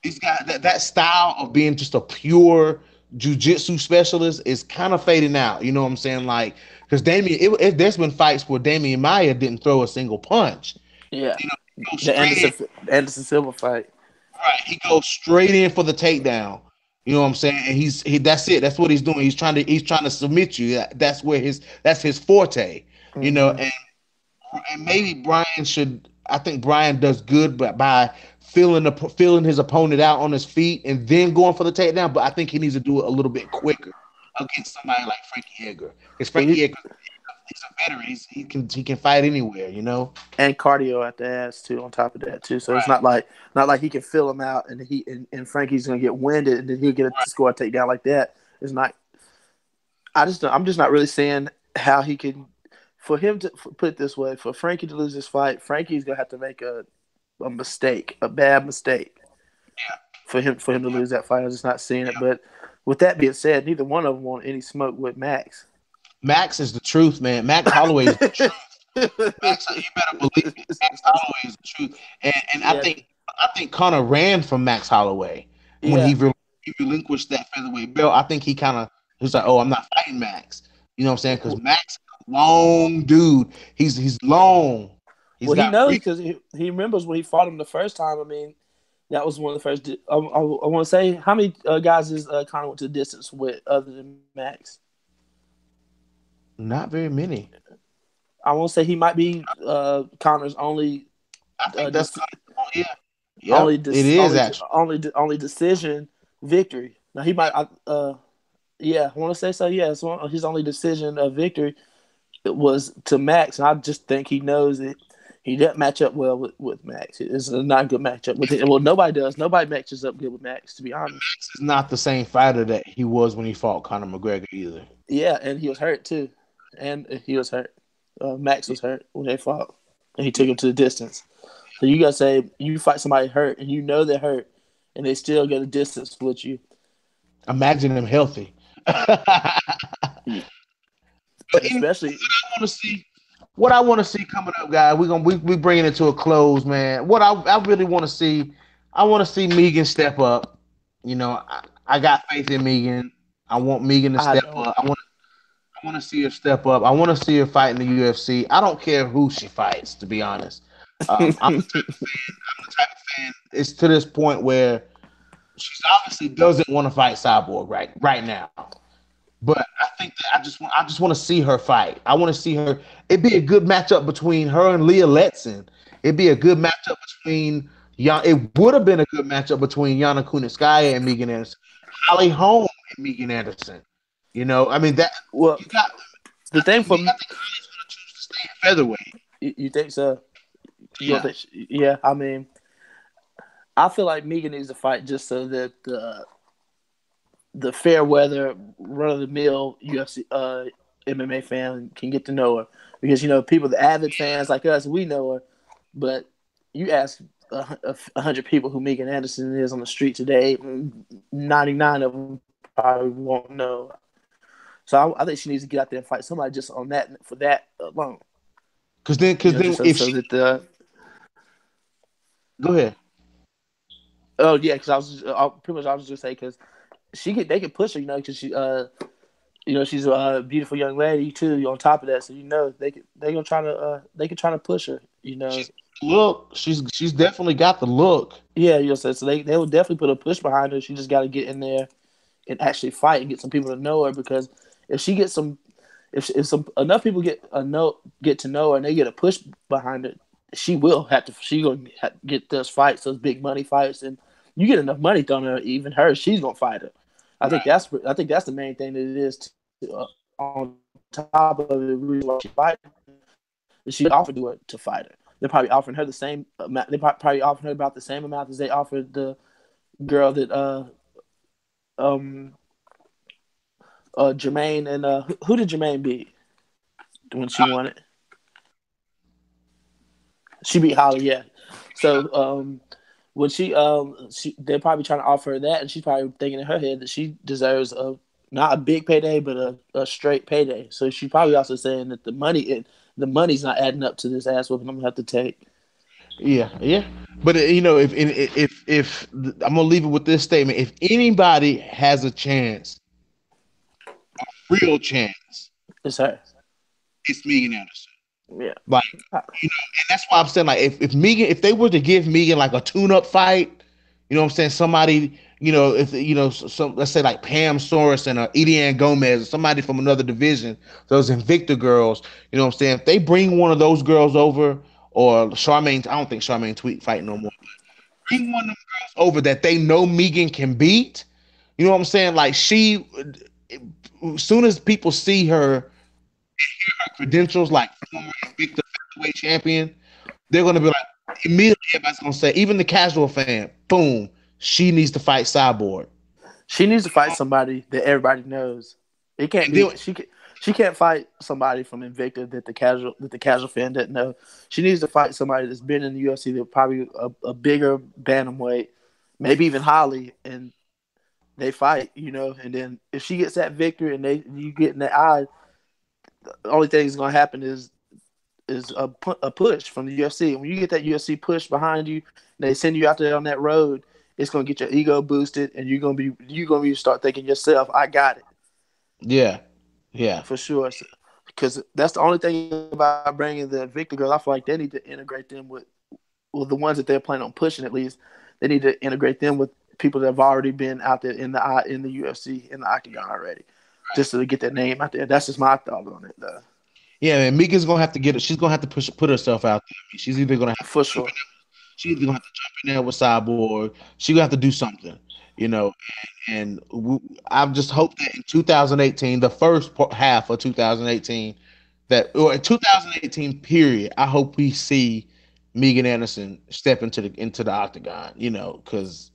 these guys that style of being just a pure jujitsu specialist is kind of fading out. You know what I'm saying? Like, because there's been fights where Damian Maya didn't throw a single punch. Yeah, You know, he goes the straight in. Anderson Silva fight. Right, he goes straight in for the takedown. You know what I'm saying? And that's it. That's what he's doing. He's trying to submit you. That's his forte. You know, Mm-hmm. and maybe Brian should. I think Brian does good, but by feeling his opponent out on his feet and then going for the takedown. But I think he needs to do it a little bit quicker against somebody like Frankie Edgar. Because Well, Frankie Edgar, he's a veteran. He can fight anywhere. You know. and cardio at the ass too. On top of that too, so it's Right. not like he can fill him out and and Frankie's gonna get winded and then he'll get to score a takedown like that. It's not. I'm just not really seeing how he can. For him to put it this way, for Frankie to lose this fight, Frankie's gonna have to make a mistake, a bad mistake, for him to lose that fight. I'm just not seeing it. But with that being said, neither one of them want any smoke with Max. Max is the truth, man. Max Holloway is the truth. Max, you better believe it. Max Holloway is the truth, and I Yeah, think Connor ran from Max Holloway when yeah. he relinquished that featherweight belt. I think he was like, oh, I'm not fighting Max. You know what I'm saying? Because Max, long dude, he's long. He's Well, he got knows reach. because he remembers when he fought him the first time. I mean, that was one of the first. I want to say how many guys is Connor went to the distance with other than Max. Not very many. I want to say he might be Connor's only I think that's dis- kind of, oh, yeah. Yep, it is actually. only decision victory. Now he might yeah, I want to say so. Yeah, it's his only decision of victory was to Max, and I just think he knows that he didn't match up well with Max. It's a not a good matchup with him. Well, nobody does. Nobody matches up good with Max, to be honest. Max is not the same fighter that he was when he fought Conor McGregor either. Yeah, and he was hurt too, and he was hurt. Max was hurt when they fought, and he took him to the distance. So you gotta say you fight somebody hurt, and you know they're hurt, and they still get a distance with you. Imagine him healthy. But Especially, want to see what I want to see coming up, guys. We bringing it to a close, man. What I really want to see, I want to see Megan step up. You know, I got faith in Megan. I want Megan to I step don't. up. I want to see her step up. I want to see her fight in the UFC. I don't care who she fights, to be honest. I'm the type of fan. It's to this point where she obviously doesn't want to fight Cyborg right now. But I think that I just want to see her fight. I want to see her. It'd be a good matchup between her and Leah Letson. It'd be a good matchup between It would have been a good matchup between Yana Kunitskaya and Megan Anderson. Holly Holm and Megan Anderson. You know, I mean that Well, you got. the thing I from think Holly's going to choose to stay at featherweight. you think so? You don't Yeah, think? Yeah, I mean, I feel like Megan needs to fight just so that the fair weather, run of the mill UFC MMA fan can get to know her because people, the avid fans like us, we know her, but you ask 100 people who Megan Anderson is on the street today, 99 of them probably won't know. So I think she needs to get out there and fight somebody just on that for that alone. because then Just so, if she so that the go ahead. oh yeah, because pretty much I was just say because they can push her, because she's a beautiful young lady too. On top of that, so they gonna try to they can try to push her. She's look. She's definitely got the look. Yeah, so they will definitely put a push behind her. She just got to get in there and actually fight and get some people to know her because if she gets some if some enough people get to know her and they get a push behind her, she gonna have to get those fights, those big money fights, and you get enough money thrown at her, even her, she's gonna fight her. I think that's the main thing that it is. On top of the reason why she fight, she offered to fight her. They're probably offering her the same amount. They probably offering her about the same amount as they offered the girl that um Jermaine and who did Jermaine beat when she won it? She beat Holly, yeah. So when they're probably trying to offer her that, and she's probably thinking in her head that she deserves not a big payday, but a straight payday. So she's probably also saying that the money's not adding up to this ass whooping I'm gonna have to take. Yeah, yeah. But if I'm gonna leave it with this statement, if anybody has a chance, real chance, It's her. it's Megan Anderson. Yeah. Like, and that's why I'm saying, like, if they were to give Megan like a tune-up fight, you know what I'm saying, somebody, if some, let's say like Pam Sorensen or Ediane Gomez or somebody from another division, those Invicta girls, you know what I'm saying, if they bring one of those girls over, or Charmaine, I don't think Charmaine Tweet fighting no more. Bring one of them girls over that they know Megan can beat. You know what I'm saying? Like, as soon as people see her credentials, like former Invicta featherweight champion, they're gonna be like, immediately everybody's gonna say, even the casual fan, boom, she needs to fight Cyborg. She needs to fight somebody that everybody knows. It can't And then be she can't fight somebody from Invicta that the casual fan doesn't know. She needs to fight somebody that's been in the UFC that probably a bigger bantamweight, maybe even Holly, and they fight, and then if she gets that victory and you get in the eye, the only thing that's gonna happen is a push from the UFC. And when you get that UFC push behind you, and they send you out there on that road, it's gonna get your ego boosted, and you're gonna be start thinking yourself, I got it yeah, yeah, for sure. Because that's the only thing about bringing the Victor girls. I feel like they need to integrate them with well the ones that they're planning on pushing at least. They need to integrate them with people that have already been out there in the UFC in the octagon already, just to get their name out there. That's just my thought on it, though. yeah. Man, Mika's gonna have to get it. She's gonna have to put herself out there. I mean, she's either gonna have to For jump sure. she's either gonna have to jump in there with Cyborg. She's gonna have to do something, you know. And I just hope that in 2018, the first half of 2018, that or in 2018 period, I hope we see Megan Anderson step into the octagon. Because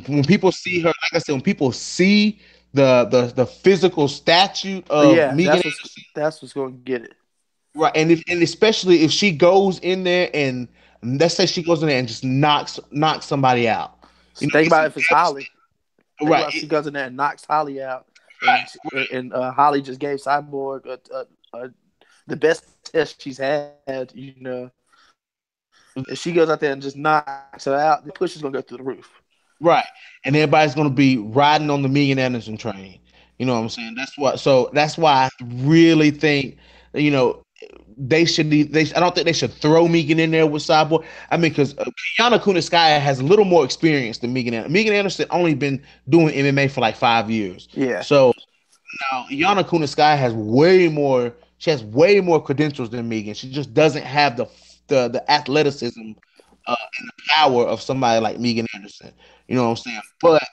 when people see her, like I said, when people see the physical statute of Yeah, Megan that's what's gonna get it. right, and especially if she goes in there and let's say she goes in there and just knocks somebody out. Think It's a about if it's Holly. Think right, about if she goes in there and knocks Holly out, and Holly just gave Cyborg the best test she's had. If she goes out there and just knocks her out, the push is gonna go through the roof. right, and everybody's gonna be riding on the Megan Anderson train. You know what I'm saying? That's why I really think you know I don't think they should throw Megan in there with Cyborg. I mean, because Kiana Kuniskaya has a little more experience than Megan Anderson. Megan Anderson only been doing MMA for like 5 years, Yeah, so now Yana Kuniskaya has way more. She has way more credentials than Megan. She just doesn't have the athleticism and the power of somebody like Megan Anderson. You know what I'm saying? But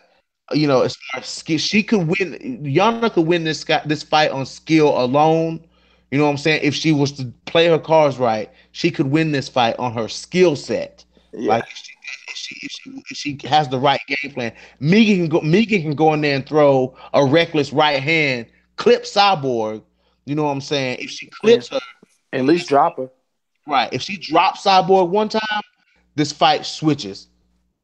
as far as skill, she could win. Yana could win this fight on skill alone. You know what I'm saying? If she was to play her cards right, she could win this fight on her skill set. Like yeah, if she has the right game plan, Megan can go in there and throw a reckless right hand, clip Cyborg. You know what I'm saying? If she and clips her, at least drop her. right? If she drops Cyborg one time, this fight switches.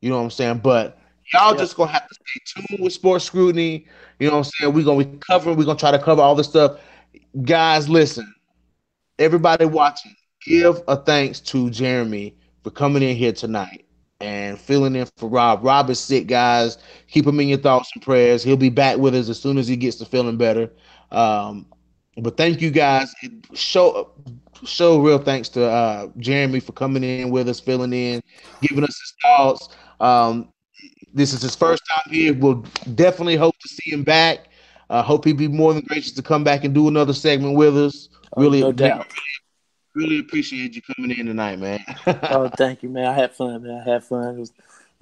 You know what I'm saying? But y'all Yep. just gonna have to stay tuned with Sports Scrutiny. You know what I'm saying? We're gonna try to cover all this stuff. Guys, listen, everybody watching, give a thanks to Jeremy for coming in here tonight and filling in for Rob. Rob is sick, guys. Keep him in your thoughts and prayers. He'll be back with us as soon as he gets to feeling better. Um, but thank you guys. Show real thanks to Jeremy for coming in with us, filling in, giving us his thoughts. This is his first time here. We'll definitely hope to see him back. Hope he'd be more than gracious to come back and do another segment with us. Really, No doubt. really appreciate you coming in tonight, man. Oh, thank you, man. I had fun, man. I had fun. It was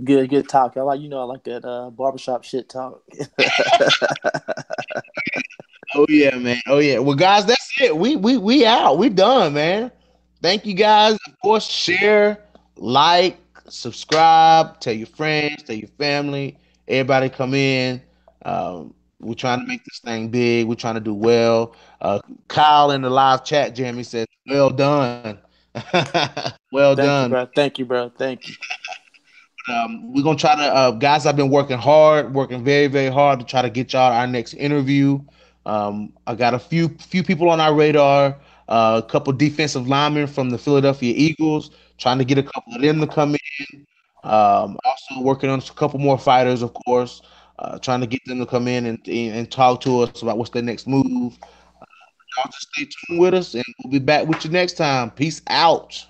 good talk. I like that barbershop shit talk. Oh yeah, man. Oh yeah. Well, guys, that's it. We out. We done, man. Thank you, guys. Of course, share, like, subscribe, tell your friends, tell your family, everybody come in. We're trying to make this thing big. We're trying to do well. Kyle in the live chat, Jeremy says, "Well done, well Thank you, done." bro. Thank you, bro. Thank you. We're gonna try to, guys. I've been working hard, working very, very hard to try to get y'all our next interview. I got a few people on our radar. A couple defensive linemen from the Philadelphia Eagles. trying to get a couple of them to come in. Also working on a couple more fighters, of course. Trying to get them to come in and talk to us about what's their next move. Y'all just stay tuned with us, and we'll be back with you next time. Peace out.